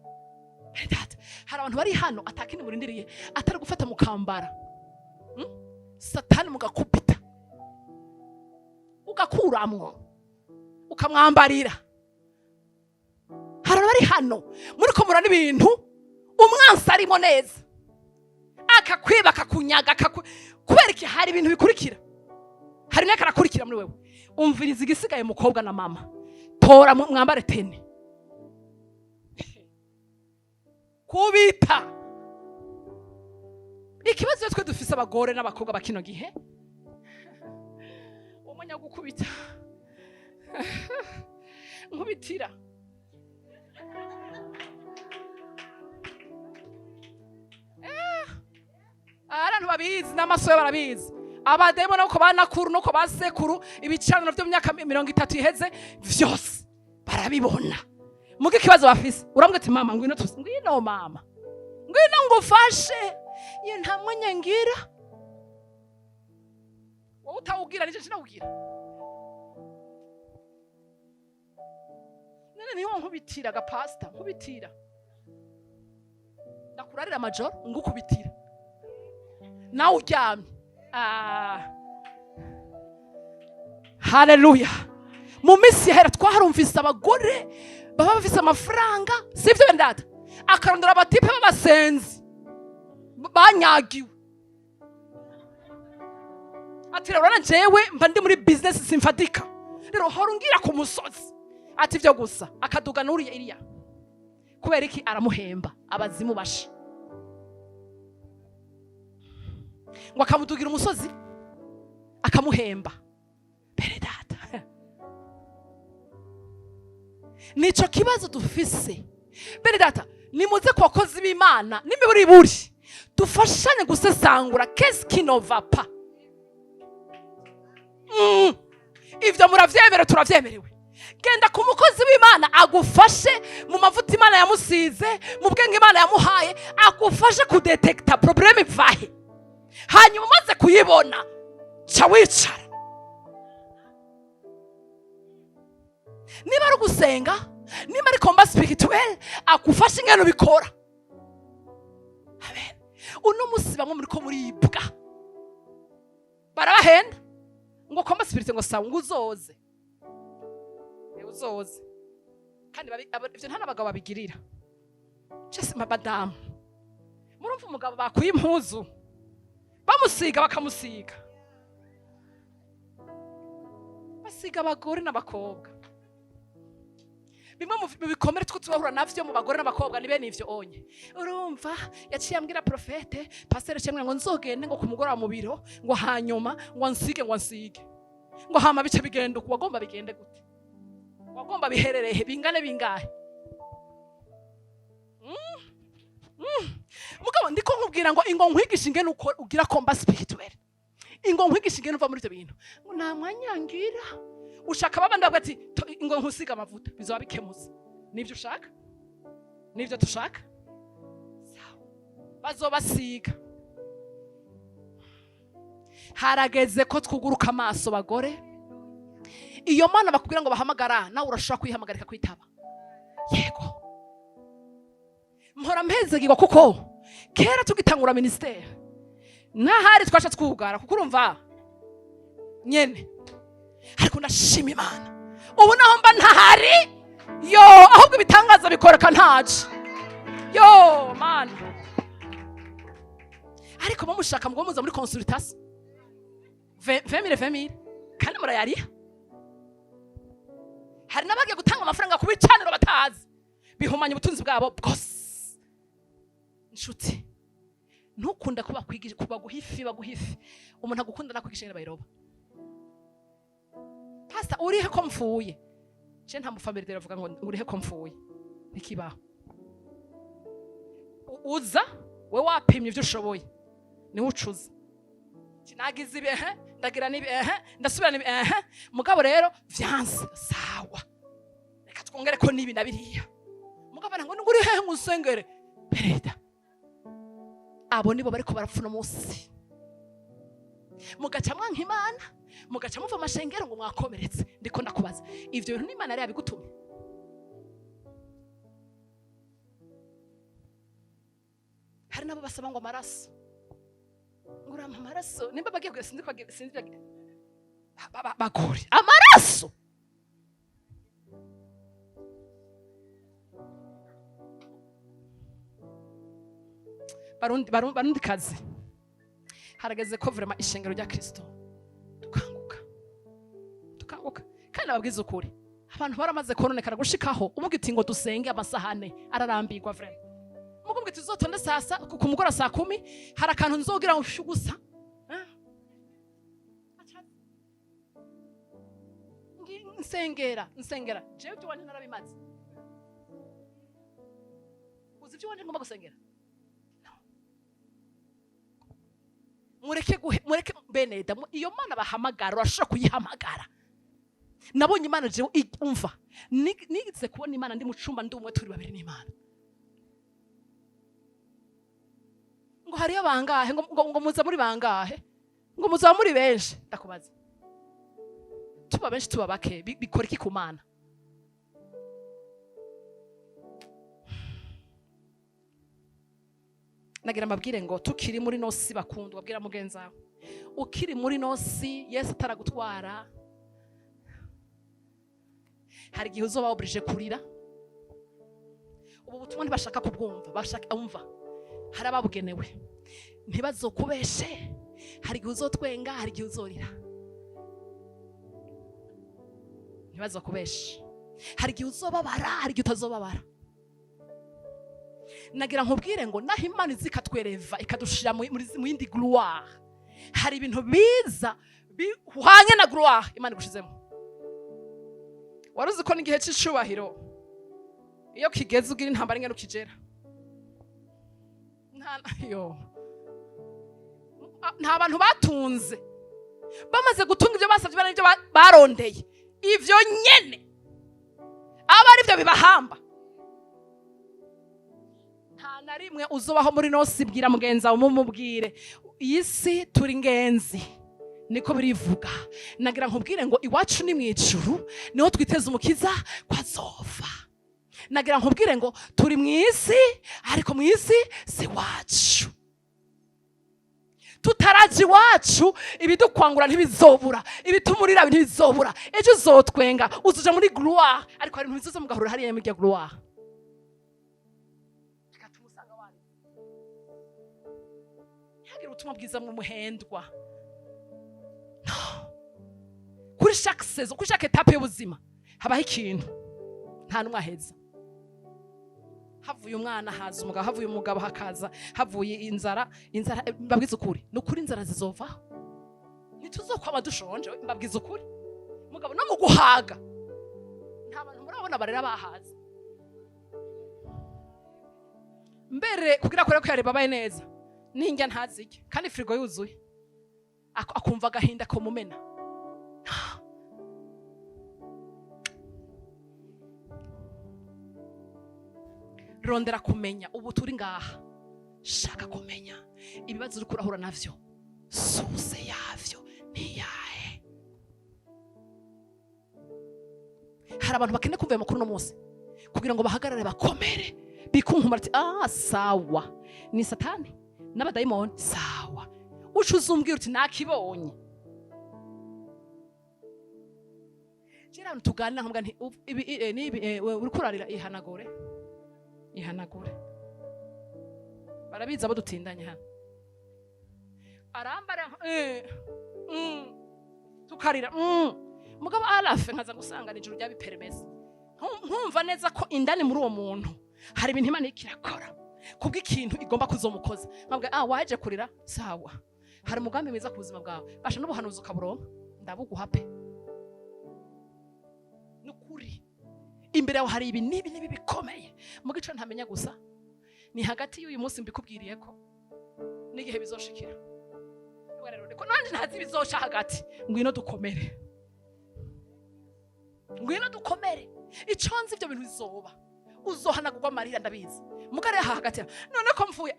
Hari abantu bari hano atakindi murindiriye atari gufata mukambara Satani mugakupita ugakuramwo ukamwambarira. Hari bari hano muri ko murana ibintu umwansi arimo neza akakwiba akakunyaga kubera iki hari ibintu bikurikira hari n'akarakurikira muri wewe umviriza igisigaye mukobwa na mama tora mwambare tene kubita ikibazo twe dufise abagore n'abakobwa bakino gihe umunya gukubita nkubitira abantu babizi n'amaso barabizi abademo nuko banakuru nuko basekuru ibicaniro byo myaka 30 iheze vyose barabibona muge kibazo bafise urambwe ati mama ngwino mama ngwino ngufashe ye ntamwe nyangira wowe utawugira nije sinawugira nene niho nkubitira ga pastor nkubitira ndakurarira major ngukubitira nawe uryamye. Haleluya. Mu minsi yahera twaharumvise abagore baba bafise amafaranga sivyo bendata akarondera abatipe b'abasenzi banyagiwe ati rero jewe mba ndi muri business simfatika rero hora ungira ku musozi ati byo gusa akaduga n'uriya iriya kubera iki aramuhemba abazimu basha ngo akamudugira umusozi akamuhemba bere data nico kibazo dufise bere data nimuze ku bakozi b'Imana n'imiburi buri dufashanye gusesangura qu'est-ce qui ne va pas. Ivyo muravyemera turavyemerewe. Genda ku mukozi w'Imana agufashe mu mavuta Imana yamusize mu bwenge Imana yamuhaye agufashe kudetekta probleme vahe hanyuma umaze kuyibona ca wicara. Niba ari gusenga niba ari combat spirituel agufashe ingene ubikora. Amen. Uno musi bamwe muri ko muribwa barabahenda ngo combat spirituel ngo sawa ngo uzoze kandi ivyo nta n'abagabo babigirira. Cese mabadamu murumva umugabo bakuye impuzu bamusiga bakamusiga basiga abagore n'abakobwa. Bimwe mu bikomere two tubahura navyo mu bagore n'abakobwa ni bene ivyo onye. Urumva yaciye ambwira profete pasteur cyemwe ngo nzogende ngo kumugora mu biro ngo hanyuma ngo nsige ngo hama bice bigenda uko wagomba bigende gute wagomba biherereye bingane bingahe. Mugabo ndiko nkubwira ngo ingo nkwigisha ingene uko ugira combat spirituel ingo nkwigisha ingene uva muri ivyo bintu ngo nta mwanyangira ushaka babandi bavuga ati ingo nkusiga amavuta bizoba bikemuza nivyo ushaka nivyo tushaka sawa bazobasiga. Harageze ko twuguruka amaso bagore. Iyo Mana bakubwira ngo bahamagara nawe urashaka kwihamagarika kwitaba. Yego mpora mpezegirwa kuko kera tugitangura ministere nahari twasha twugara kuko urumva nyene ariko ndashima Imana ubu naho mba ntahari yo ahubwo ibitangaza bikoreka ntaje yo Mana. Ariko bamushaka ngo muza muri consultation 20,000 kandi murayariha. Hari nabagiye gutanga amafaranga ku bicaniro batazi bihumanya ubutunzi bwabo bwose. Nshuti ntukunda kuba kwigisha kuba guhifi baguhifi umuntu agukunda nakwigisha ngene bayiroba. Pastor urihe ko mfuye je nta mufamily dere avuga ngo urihe ko mfuye nikibaho uza we wapimye ivyo ushoboye ni ucuza kinagize ibi ndagira nibi ndasubira nibi mugabo rero vyanse sawa reka twongere ko nibi nabiriya mugabo ngo nguri he ngusengere pereda abo nibo bariko barapfuna munsi mugaca mwanka Imana mugaca muva amashengero ngo mwakomeretse. Ndiko ndakubaza ivyo bintu n'Imana yari yabigutumye? Hari nabo basaba ngo amaraso ngurama amaraso nimba bagiye sinzi bagore amaraso barundi kazi. Harageze ko vraiment ishengero rya Kristo tukanguka kandi ababwiza ukuri abantu baramaze kononekara gushikaho umugiti ngo dusenge amasahane ararambirwa vraiment mugubwe tuzotonde sasa ku mugora saa 10 hari akantu nzogira gusa nsengera jewe byo wanje narabimaze uzi byo wanje ngomba gusengera mureke beneda iyo Mana bahamagara urashaka kuyihamagara. Nabonye Imana je umva nigize kubona Imana ndi mu cumba ndi umwe turi babiri n'Imana ngo hariyo bangahe ngo muza muri bangahe ngo muza muri benshi. Ndakubaza tuba benshi tuba bake bikora iki ku Mana? Nagira mabwire ngo tukiri muri nosi bakundwa babwira mugenza ukiri muri nosi Yesu ataragutwara hari gihe uzoba oblige kurira. Ubu butumwa ntibashaka kubwumva bashaka umva hari ababugenewe ntibazokubeshe hari gihe uzotwenga hari gihe uzorira. ntibazakubeshe. Hari igihe uzobabara, hari igihe utazobabara. Nagira nkubwire ngo naho Imana izikatwereva ikadushira mu yindi gloire, hari ibintu biza bihwanye na gloire Imana igushizemo. Waruzi ko n'igihe c'icubahiro iyo kigeze ugira intambara ingene ukigera? Nta bantu batunze bamaze gutunga ibyo basavye bana ibyo barondeye, ivyo nyene aba ari byo bibahamba. Nta na rimwe uzubaho muri nosi bwira mugenza umumubwire iyi si turi ngenzi, niko birivuga. Nagira nkubwire ngo iwacu ni mwijuru, niho twiteze umukiza kwazova. Nagira nkubwire ngo turi mwisi, ariko mwisi si wacu. Tutaraje iwacu ibidukwangura ntibizobura, ibitumurira ntibizobura. Ejo uzotwenga uzuja muri gloire, ariko hari ibintu bizoza mugahurira hariya muri gloire. Ubutumwa bwiza mu muhendwa kuri chaque saison, kuri chaque étape y'ubuzima habaho ikintu nta numwe aheza. Havuye umwana haza umugabo, havuye umugabo hakaza, havuye inzara mbabwiza ukuri, nukuri inzara zizovaho. Ntituzokwama dushonje, mbabwiza ukuri. Mugabo no mu guhaga nta bantu murabona barera bahaza. Mbere kugira ko yari babaye neza ninjya ntazike kandi frigo yuzuye, akumva agahinda ko mumena. Rondera kumenya ubu turi ngaha, shaka kumenya ibibazo uri kurahura navyo, suse yavyo niyahe. Hari abantu bakene kumva amakuru no munsi kugira ngo bahagarare bakomere, bikunkumara ati sawa ni satani n'abadayimoni sawa. Ucuza umbwira uti nakibonye. Jira tuganira nkumbwa nti uri kurarira ihanagure barabiza abo dutindanye hano arambara tukarira mugabo arafe nkaza gusanga nijuru rya biperemeza nkumva neza ko indani muri uwo muntu hari ibintu Imana ikirakora kubw'ikintu igomba kuzomukoza. Nkabwa waje kurira sawa, hari umugambi mwiza ku buzima bwawe, basha n'ubuhanuzi ukaburonka, ndabuguha pe. Nukuri imbere yawe hari ibi nibi bikomeye, mu gico ntamenya gusa ni hagati y'uyu munsi mbikubwiriye ko n'igihe bizoshikira. Rero ko nanje ntazi bizosha hagati, ngwino dukomere, ngwino dukomere. Iconze ibyo bintu bizoba, uzohanagurwa amarira ndabizi. Mugare hagati none ko mvuye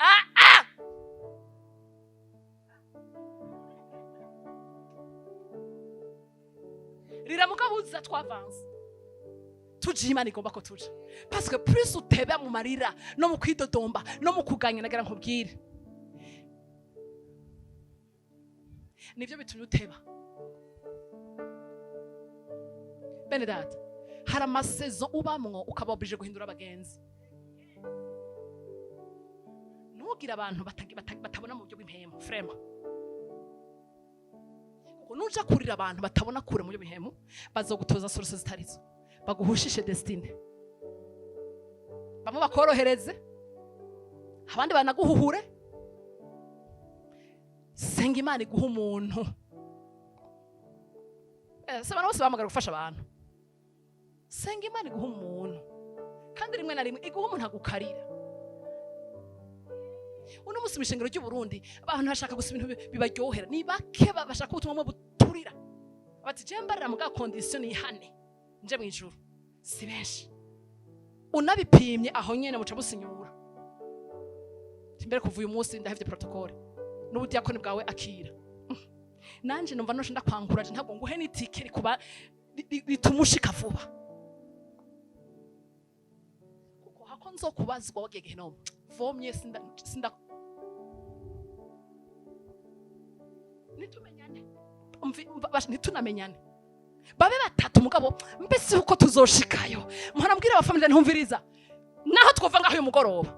rira mugabuza twavanze tuje Imana igomba ko tuje, parce que plus utebe mu marira no mu kwidodomba no mu kuganya. Nagira nkubwire nivyo bitumye uteba. Bene data, hari amasezo ubamwo ukaba oblige guhindura abagenzi. Nugira abantu batabona mu buryo bw'impemu frema, kuko nuja kurira abantu batabona kure mu buryo bw'impemu bazogutoza source zitarizo, baguhushishe destiny. Bamwe bakorohereze, abandi banaguhuhure. Senga Imana iguha umuntu. Se abantu bose bamagara gufasha abantu. Senga Imana iguha umuntu, kandi rimwe na rimwe iguha umuntu agukarira. Uno musi mishengero ry'u Burundi abantu bashaka gusa ibintu bibaryohera, ni bake bashaka ubutumwa buturira. Bati je mbarira mu condition ihane nje mu ijuru, si benshi. Unabipimye aho nyene muca businyura. Timbere kuva uyu munsi ndahevye protocole n'ubudiyakoni bwawe akira. Nanje numva no ndakwanguraje, ntabwo nguhe n'itike kuba ritumushika vuba, kuko hako nzokubazwa wagege hino vomye sinda nitumenyane nitunamenyane babe batatu mugabo mbese uko tuzoshikayo. Mpora mbwira abafamily ntumviriza naho twova ngaho uyu mugoroba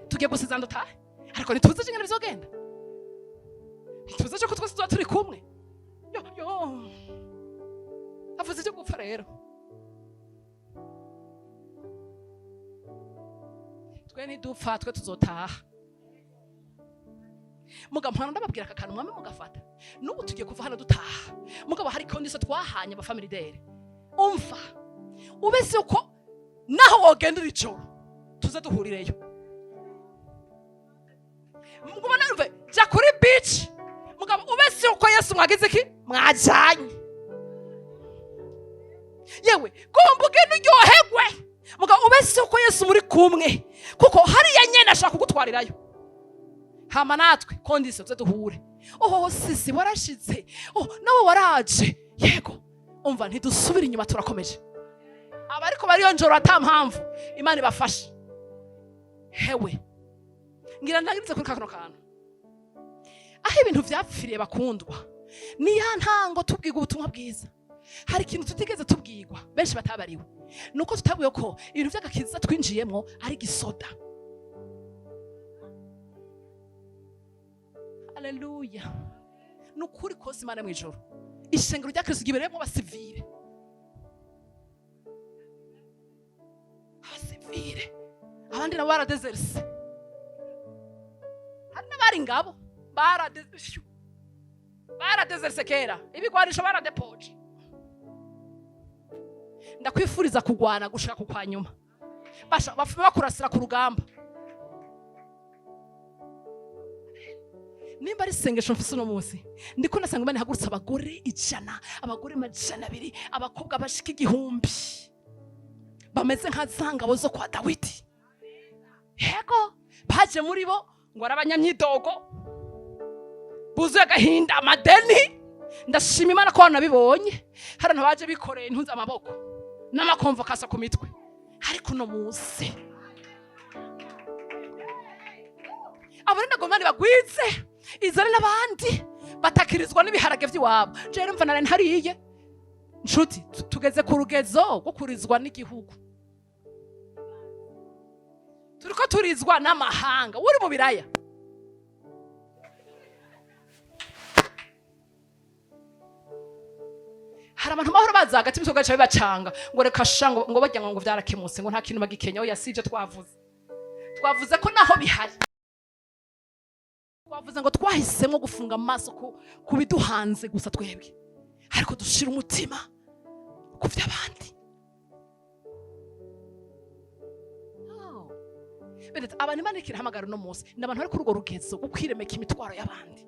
tugiye gusizana dutahe, ariko nituze ingene bizogenda, nituze ko twese turi kumwe. avuze ibyo gupfa rero. Twe nidupfa twe tuzotaha. Muga mpana ndababwira aka kantu mwame mugafata. Nubu tugiye kuva hano dutaha. Mugabo hari condition twahanye aba family dere. Umva. Ubese uko naho wogendera ijoro tuze duhurireyo. Mugabo narumve ja kuri beach. Mugabo ubese uko Yesu mwagize ki mwajanye. Yewe gombuge n'uryohegwe. Mugabo ubese uko Yesu muri kumwe kuko hari yanyene ashaka kugutwarirayo. Hama natwe kondise tuze duhure. Sisi warashitse. Nawe waraje. Yego. Umva ntidusubira inyuma turakomeje. Abariko bariyo njoro atampamvu Imana ibafashe. Hewe. Ngira ndagiritse kuri kano kantu. Aho ibintu vyapfiriye bakundwa. Ni ya ntango tubwiga ubutumwa bwiza. Hari ikintu tutigeze tubwigwa. Benshi batabariwe. Nuko tutabuye ko ibintu vy'agakiza twinjiyemo ari gisoda. Haleluya. Nukuri kose Imana mwijoro. Ishengero rya Kristo gibereyemo basivile. Abasivile. Abandi nabo baradezerse. Hari n'abari ngabo baradezerse kera. Ibigwanisho baradepoje. Ndakwifuriza kugwana gushaka kwa nyuma. Basha bakurasira ku rugamba. Nimba ari sengesho mfise no munsi ndiko nasanga Imana ihagurutsa abagore 100, abagore 200, abakobwa bashika 1000 bameze nka zangabo zo kwa Dawidi. Yego baje muri bo ngo arabanyamyidogo buzuye agahinda amadeni. Ndashima Imana ko nabibonye hari baje bikoreye intunza amaboko n'amakomvo kasa ku mitwe. Ariko no munsi abarenda gomani bagwize izane n'abandi batakirizwa n'ibiharage by'iwabo. Je rumva nari hariye nshuti tugeze ku rugezo rwo kurizwa n'igihugu. Turiko turizwa n'amahanga. Uri mu biraya hari abantu mahoro baza hagati y'imisoga cyawe bacanga ngo reka shango ngo bajya ngo vyarakemutse ngo nta kintu bagikenya. Oya sije twavuze ko naho bihari. Twavuze ngo twahisemo gufunga amaso ku biduhanze gusa twebwe, ariko dushira umutima ku vy'abandi. Bene abantu Imana ikirahamagara no munsi n'abantu bari kuri urwo rugezo rwo kwiremeka imitwaro y'abandi.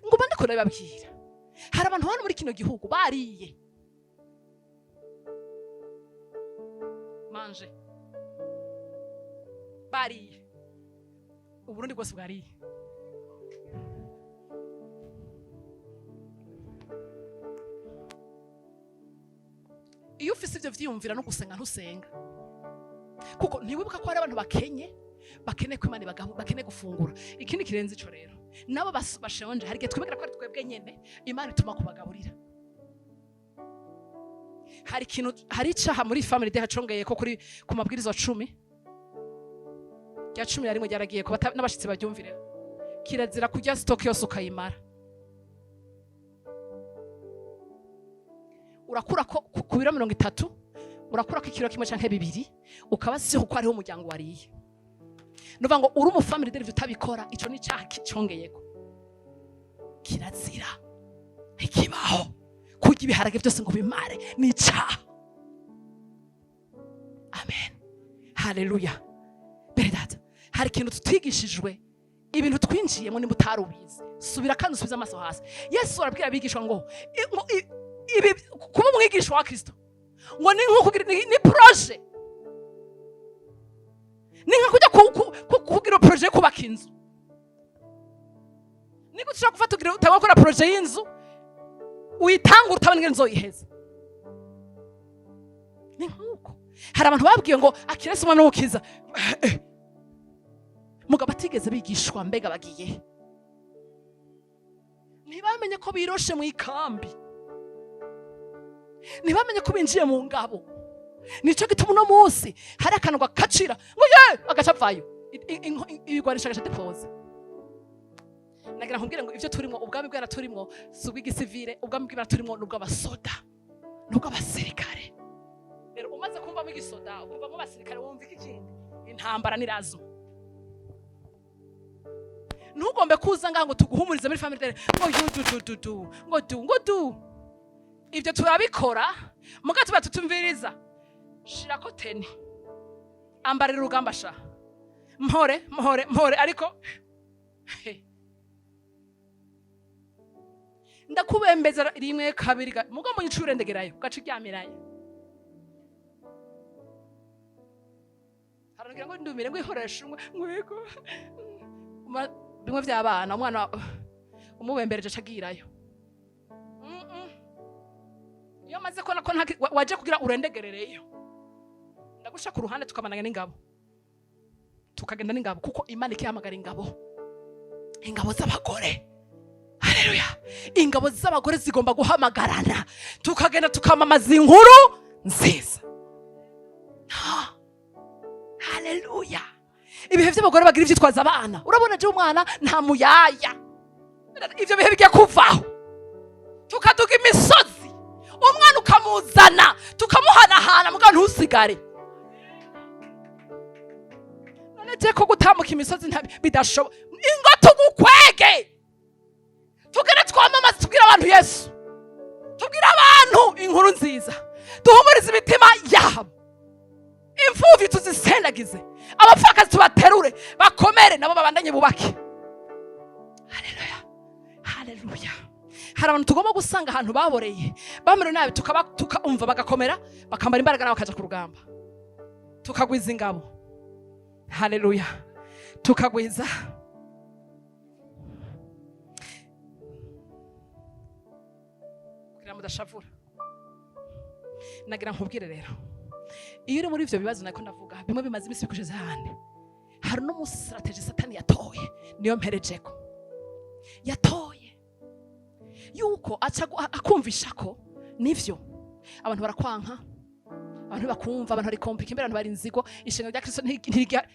Ngo bande ko nababwira hari abantu hano muri kino gihugu bariye manje bariye Uburundi bwose bwariye. Iyo ufise ivyo vyiyumvira no gusenga ntusenga. Kuko ntiwibuka ko hari abantu bakeneye ko Imana bakeneye gufungura. Ikindi kirenze ico rero. Nabo bashonje hari gihe twibwira ko ari twebwe nyene Imana ituma kubagaburira. Hari icaha muri family de hacongeye ko kuri ku mabwirizo 10 ya 11 ryaragiye ko n'abashitsi baryumvire. Kirazira kurya stock yose ukayimara. Urakura ko ku biro 30 urakura ko ikiro kimwe canke 2 ukabasiho ko ariho umuryango wariye. Nuva ngo uri mu family de utabikora ico ni cyaha kicongeyeko. Kirazira ikibaho kurya ibiharage byose ngo bimare ni cyaha. Amen. Haleluya. Beredata hari ikintu tutwigishijwe ibintu twinjiyemo ni mutarubizi. Subira kandi usubiza amaso hasi. Yesu arabwira abigishwa ngo ibi kuba umwigisha wa Kristo ngo ni nko kugira ni projet. Ni nko kujya kugira projet kubaka inzu. Ni gushaka gufata kugira utangwa projet y'inzu uyitanga utabona inzo yiheza. Ni nkuko hari abantu babwiye ngo akirese umwana w'ukiza mugabo atigeze bigishwa mbega bagiye. Ntibamenye ko biroshe mu ikambi. Ntibamenye ko binjiye mu ngabo. Nico gituma no munsi hari akanwa kacira ngo ye agacapfayo ibigwanisha gacha depose. nagira nkubwire ngo ivyo turimo ubwami bw'Imana turimo si ubw'igisivile, ubwami bw'Imana turimo n'ubw'abasoda n'ubw'abasirikare. Rero umaze kumva mu gisoda ukumva mu basirikare wumva ikindi intambara nirazo. Ntugombe kuza ngo tuguhumurize muri family ngo du ivyo turabikora muga tuba tutumviriza. Shirako teni ambara urugamba sha mpore ariko ndakubembeza rimwe kabiri muga mu ncure ndegerayo gace ryamiraye haragira ngo ndumire ngo ihoreshe ngwego bimwe by'abana umwana umubembereje acagirayo. Iyo maze ko waje kugira urendegerereyo ndagusha ku ruhande tukamananya n'ingabo tukagenda n'ingabo kuko Imana ikihamagara ingabo z'abagore. Haleluya. Ingabo z'abagore zigomba guhamagarana tukagenda tukamamaza inkuru nziza. Haleluya. Ibihe by'abagore bagira ivyitwaza abana. Urabona je umwana nta muyaya. Ivyo bihe bigiye kuvaho. Tukaduga imisozi. Umwana ukamuzana tukamuhanahana muga ntusigare. None je ko gutambuka imisozi bidashobo. Ingo tugukwege. Tugere twamamaza tubwira abantu Yesu. Tubwira abantu inkuru nziza. Duhumurize imitima yabo. Imfuvyi tuzisendagize. Abapfakazi tubaterure bakomere nabo babandanye bubake. Haleluya. Haleluya. Hari abantu tugomba gusanga ahantu baboreye bamere nabi tukaumva bagakomera bakambara imbaraga nabo bakaja ku rugamba tukagwiza ingabo. Haleluya. Tukagwiza kugira mudashavura. Nagira nkubwire rero iyo uri muri ivyo bibazo nako ndavuga bimwe bimaze imisi bikujeze hande hari no musi strategy Satani yatoye niyo mperejeko yatoye yuko akumvisha ko nivyo abantu barakwanka abantu bakumva abantu ari kompike imbere abantu bari inzigo ishengero rya Kristo ntirya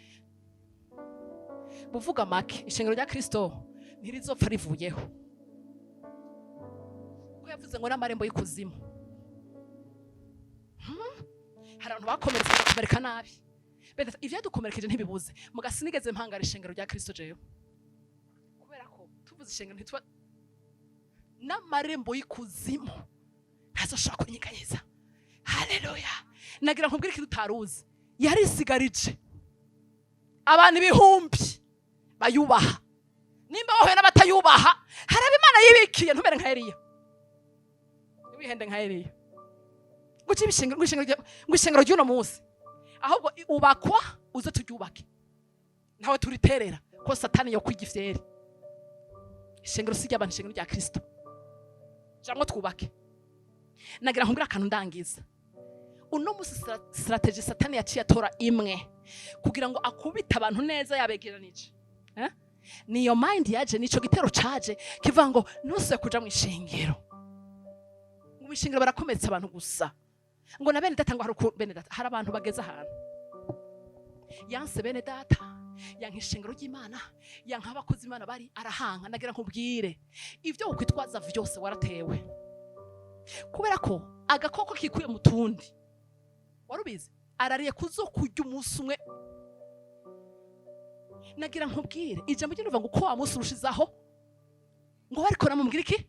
buvuga make ishengero rya Kristo ntirizopfa rivuyeho ko yavuze ngo n'amarembo y'ikuzimu. Hari abantu bakomeretse bakamereka nabi ivyo dukomerekeje ntibibuze mugasinigeze mpangara ishengero rya Kristo jeyo kubera ko tuvuze ishengero ntitwa n'amarembo y'ikuzimu ntazoshobora kunyeganyeza. Haleluya. Nagira nkubwire ikintu utaruzi yarisigarije abantu ibihumbi bayubaha nimba wowe n'abatayubaha haraba Imana yibikiye ntumere nka Eliya wihende nka Eliya guci ishengero ry'uno munsi ahubwo ubakwa uze turyubake ntawe turiterera ko Satani yo kwigifyeri. Ishengero sijya abantu ishengero rya Kristo jamwe twubake. Nagira nkubwira akantu ndangiza uno munsi strategy Satani yaciye atora imwe kugira ngo akubita abantu neza yabegeranije niyo mind yaje nico gitero caje kivuga ngo nuse kuja mu ishengero ngo ishengero barakomeretsa abantu gusa ngo na bene data ngo bene data hari abantu bageza ahantu yanse bene data yanka ishengero ry'Imana yanka abakozi Imana bari arahanka. Nagira nkubwire ivyo ukwitwaza vyose waratewe kubera ko agakoko kikuye mu tundi warubize arariye kuzokurya umunsi umwe. Nagira nkubwire ijambo ry'uva ngo ko amunsi urushizaho ngo bariko namubwira iki.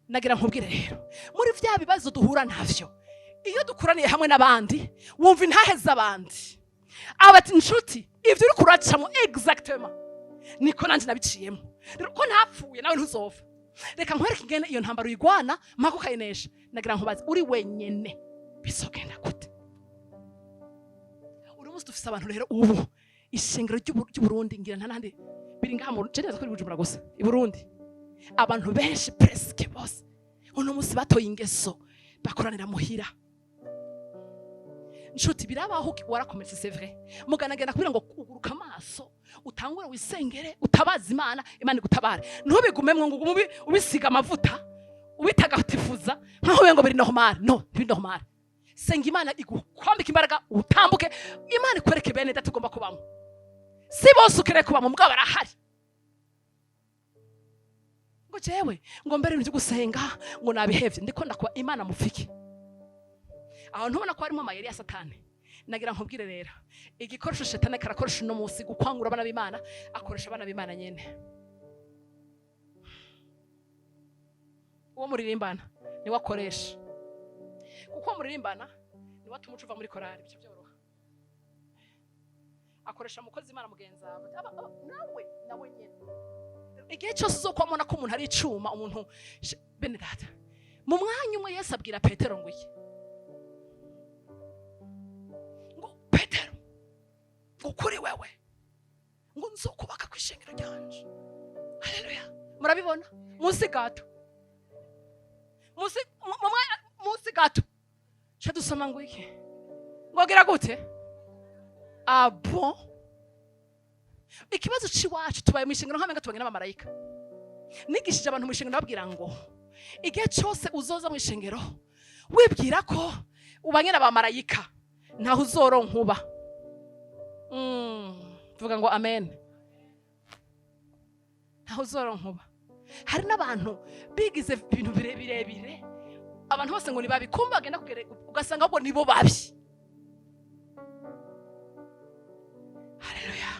Nagira nkubwire rero muri vya bibazo duhura navyo iyo dukuraniye hamwe n'abandi wumva intaheza abandi abati inshuti ivyo uri kuracamo exactement niko nanje nabiciyemo rero ko ntapfuye nawe ntuzova reka nkwereke ingene iyo ntambaro uyigwana mpaka ukayinesha. Nagira nkubaze uri wenyene bisogenda gute? Uri musi dufise abantu rero ubu ishengero ry'Uburundi ngira ntanandi biri ngaha mu ceneza kuri Bujumbura gusa i Burundi abantu benshi presque bose uno musi batoye ingeso bakoranira muhira. Nshuti birabaho warakometse c'est vrai muganagenda kubira ngo uguruka amaso utangura wisengere utabaza Imana Imana igutabare ntubigumemwe ngo ubisiga amavuta ubitagatifuza nkaho ngo biri normal no biri normal. Senga Imana igukwambika imbaraga utambuke Imana ikwereke bene data ugomba kubamo si bose ukere kubamo mugabo barahari ngo jewe ngo mbere ibintu byo gusenga ngo nabihevye ndiko ndakuba Imana mufiki aho ntubona ko harimo amayeri ya Satani. Nagira nkubwire rero igikoresho Shetani karakoresha no musi gukwangura abana b'Imana, akoresha abana b'Imana nyene. Uwo muririmbana ni wakoresha, kuko muririmbana ni watuma uva muri korari, bice byoroha. Akoresha mukozi Imana mugenza nawe nyene. Igihe cyose uzokwamona ko umuntu ari icuma, umuntu bene data, mu mwanya umwe Yesu abwira Petero ngo iki, ukuri wewe ngo nzokubaka kwishengero ryanje. Haleluya. Murabibona munsi gato, munsi gato cyo dusoma ngo iki, ngogira gute abo ikibazo ciwacu tubaye mwishengero nkamenga tubanye n'abamarayika. Nigishije abantu mwishengero babwira ngo igihe cyose uzoza mwishengero wibwira ko ubanye n'abamarayika ntaho uzoronka uba. Vuga ngo amen. Ntaho uzoronka uba. Hari n'abantu bigize ibintu birebire, abantu bose ngo ni babi, kumba agenda kugere ugasanga ahubwo nibo babi. Haleluya.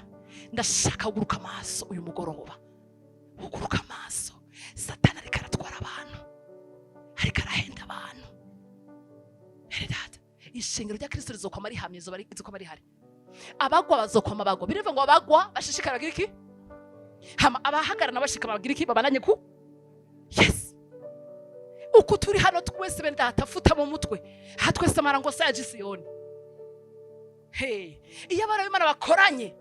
Ndashaka kuguruka amaso uyu mugoroba, uguruka amaso. Satani ariko aratwara abantu, ariko arahenda abantu. Data, ishengero rya Kristo rizokoma rihamye, rizokoma rihari. Abagwa bazokoma bagwa, birivuga ngo abagwa bashishikara bagira iki, hama abahagarana bashika bagira iki, babananye ku yes. Uko turi hano twese bene data, futa mu mutwe hatwese amarango sa ya Gisiyoni. Hey, iyo abana b'Imana bakoranye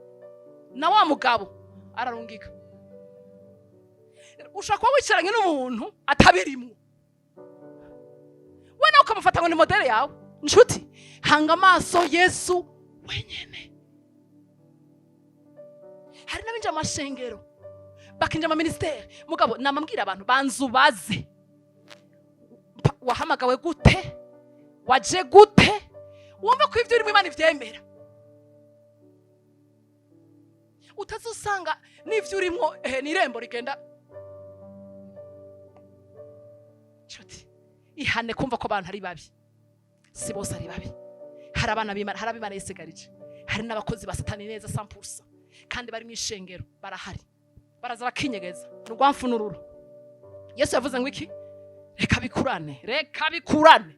na wa mugabo ararungika. Ushaka kuba wicaranye n'umuntu atabirimwo, we nawe ukamufata ngo ni modele yawe. Nshuti, hanga amaso Yesu wenyene. Hari n'abinjira amashengero bakinjira mu ministeri, mugabo namambwira abantu banzubaze wahamagawe gute, waje gute, wumva ko ivyo uri mu Imana ivyemera. Utazosanga n'ivyo urimo n'irembo rigenda. Nshuti, ihane kumva ko abantu ari babi. Si bose ari babi. Hari abana b'Imana, hari ab'Imana yisigarije, hari n'abakozi ba Satani neza 100%, kandi bari mwishengero barahari, baraza bakinyegeza n'urwamfu n'ururo. Yesu yavuze ngo iki, reka bikurane, reka bikurane.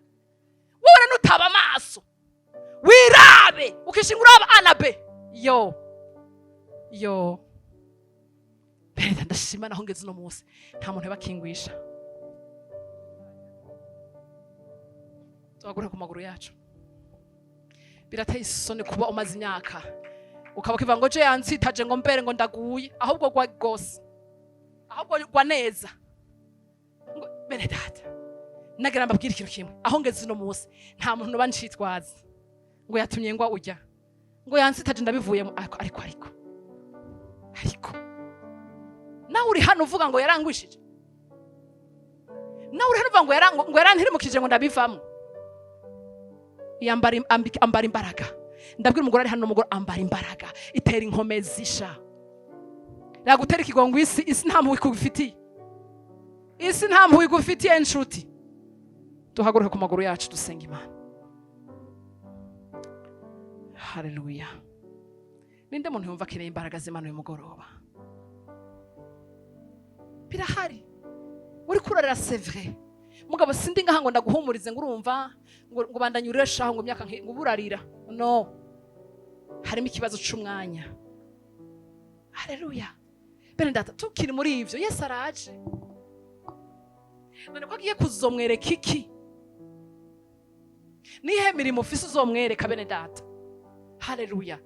Wowe nutaba amaso wirabe ukishingura anabe yo benda ndashima naho ngeze no munsi nta muntu bakingwisha. Tugura ku maguru yacu. Birateye isoni kuba umaze imyaka ukaba kiva ngo je yansitaje ngo mbere ngo ndaguye, ahubwo gwa gose, ahubwo gwa neza. Ngo bene data, nagira mbabwira ikintu kimwe, aho ngeze no munsi nta muntu bancitwaza ngo yatumye ngo ujya ngo yansitaje ndabivuyemo. Ariko nawe uri hano uvuga ngo yarangwishije, nawe uri hano uvuga ngo yarantirimukije ngo ndabivamo. Ambara imbaraga. Ndabwira umugore ari hano, umugore ambara imbaraga, itera inkomezi isha. Ragutera ikigongo isi nta mpuhwe igufitiye, isi nta mpuhwe igufitiye nshuti. Duhaguruke ku maguru yacu dusenga Imana. Haleluya. Ninde muntu yumva akeneye imbaraga z'Imana uyu mugoroba? Birahari. Uri kurarira c'est vrai. Mugabo sindi ngaha ngo ndaguhumurize ngo urumva ngo bandanyureshaho ngo myaka ngo burarira. No. Harimo ikibazo c'umwanya. Haleluya. Bene data, tukiri muri ivyo Yesu araje. None ko agiye kuzomwereka iki? Nihe mirimo ufise uzomwereka bene data? Haleluya.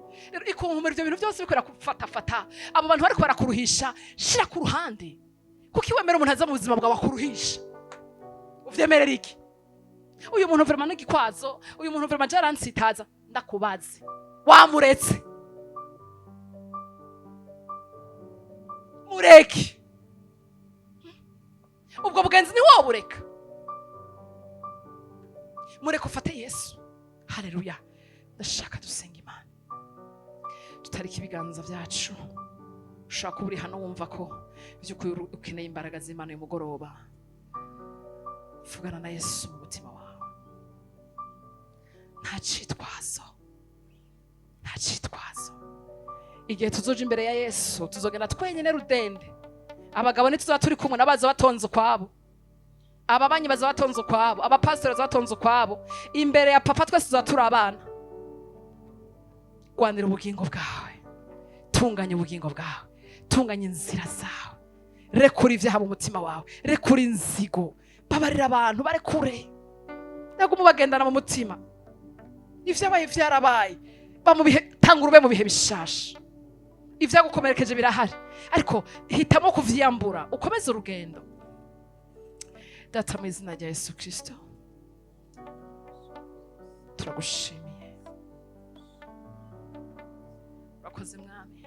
Ikunkumira ivyo bintu byose bikora kufata. Abo bantu bariko barakuruhisha, shira ku ruhande. Kuki wemera umuntu aza mu buzima bwawe akuruhisha? Uvyemerera iki? Uyu muntu vraiment n'igikwazo, uyu muntu vraiment jaransitaza, ndakubaze. Wamuretse. Mureke. Ubwo bugenzi ni wowe ureka. Mureke ufate Yesu. Haleluya. Ndashaka dusenga Imana. Tutariki ibiganza byacu. ushaka kuba uri hano wumva ko by'ukuri ukeneye imbaraga z'Imana uyu mugoroba, vugana na Yesu mu mutima wawe. Nta cyitwazo, nta cyitwazo. Igihe tuzoja imbere ya Yesu tuzogenda twenyine rudende. Abagabo ntituzaba turi kumwe n'abaza batonze ukwabo, ababanyi baza batonze ukwabo, abapasiteri baza batonze ukwabo. Imbere ya papa twese tuzaba turi abana. Rwanira ubugingo bwawe, tunganya ubugingo bwawe, tunganya inzira zawe, rekura ibyaha mu mutima wawe, rekura inzigo, babarira abantu bare kure, naguma bagendana mu mutima. Ivyabaye vyarabaye, tanga urube mu bihe bishasha. Ivyagukomerekeje birahari, ariko hitamo kuvyambura ukomeze urugendo. Data mu izina rya Yesu Kristo, turagushimiye. Urakoze mwami,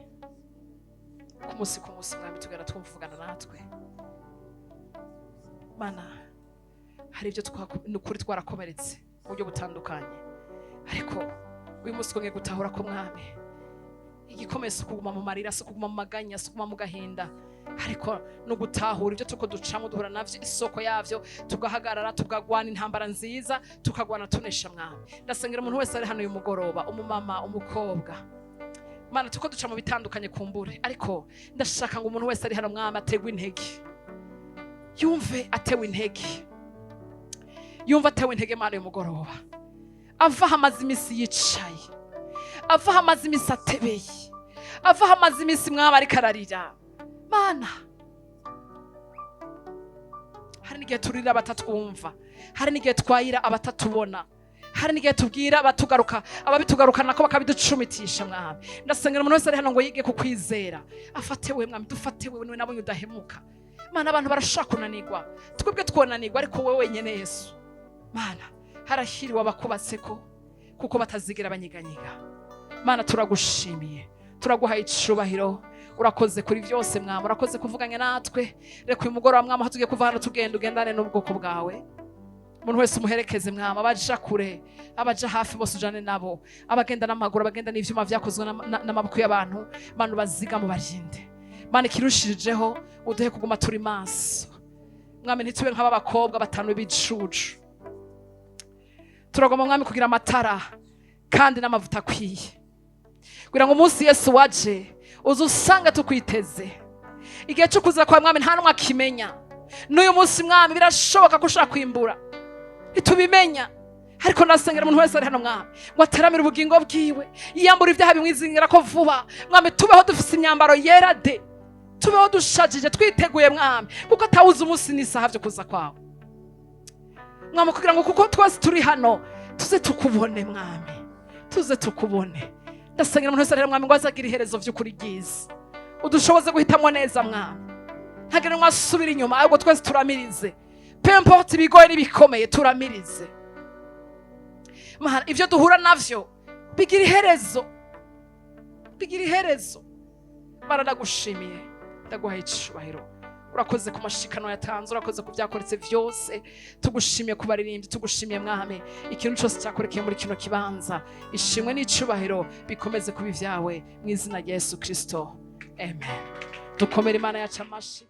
ku munsi mwami tugana twumvugana natwe. Mana, hari ibyo nukuri twarakomeretse mu buryo butandukanye, ariko uyu munsi twongeye gutahura ko mwami igikomeye si kuguma mu marira, si kuguma mu maganya, si kuguma mu gahinda, ariko no gutahura ibyo tuko ducamo duhura navyo, isoko yavyo, tugahagarara tugagwana intambara nziza, tukagwana tunesha mwami. Ndasengera umuntu wese ari hano uyu mugoroba, umumama, umukobwa, Mana tuko duca mu bitandukanye kumbure, ariko ndashaka ngo umuntu wese ari hano mwami ategwe intege, yumve atewe intege, yumva atewe intege Mana uyu mugoroba, ava hamaze imisi yicaye, ava hamaze imisi atebeye, ava hamaze imisi mwami ariko ararira. Mana, hari n'igihe turira abatatwumva, hari n'igihe twayira abatatubona, hari n'igihe tubwira abatugaruka, ababitugarukana ko bakabiducumitisha mwami. Ndasengera umuntu wese ari hano ngo yige kukwizera, afatewe mwami, dufatewe niwe nabonye udahemuka. Mana, abantu barashaka kunanirwa, twebwe twonanirwa, ariko wowe wenyene Yesu. Mana, harahiriwe abakubatseko kuko batazigira abanyiganyiga. Mana, turagushimiye, turaguhaye icubahiro, urakoze kuri byose mwami, urakoze kuvuganya natwe. Reka uyu mugoroba mwami aho tugiye kuva hano tugenda ugendane n'ubwoko bwawe. Umuntu wese umuherekeze mwami, abaja kure, abaja hafi bose ujane nabo, abagenda n'amaguru, abagenda n'ivyuma vyakozwe n'amaboko y'abantu. Mana, ubaziga mu barinde. Mana, ikirushirijeho uduhe kuguma turi maso mwami, ntitube nk'aba bakobwa batanu b'ibicucu. Turagomba mwami kugira amatara kandi n'amavuta akwiye, kugira ngo umunsi Yesu waje uzusanga tukwiteze. Igihe cyo kuza kwa mwami nta numwe akimenya. N'uyu munsi mwami birashoboka ko ushaka kwimbura, ntitubimenya, ariko ndasengera umuntu wese ari hano mwami ngo ateramire ubugingo bwiwe, yiyambura ibyaha bimwizingira ko vuba. Mwami, tubeho dufise imyambaro yera de, tubeho dushajije twiteguye mwami, kuko atawuzi umunsi n'isaha byo kuza kwawe mwami, kugira ngo kuko twese turi hano tuze tukubone mwami, tuze tukubone. Ndasengera umuntu wese ari hano mwami ngo azagira iherezo vy'ukuri ryiza, udushoboze guhitamo neza mwami, ntagire mwasubira inyuma, ahubwo twese turamirize. Peu importe ibigoye n'ibikomeye, turamirize Mana. Ivyo duhura navyo bigira iherezo, bigira iherezo. Mana, ndagushimiye, ndaguhaye icubahiro. Urakoze ku mashikano yatanze, urakoze ku byakoretse vyose. Tugushimiye ku baririmbyi, tugushimiye mwami, ikintu cyose cyakorekeye muri kino kibanza. Ishimwe n'icubahiro bikomeze kuba ivyawe mu izina rya Yesu Kristo, amen. Dukomere Imana yacu amashi.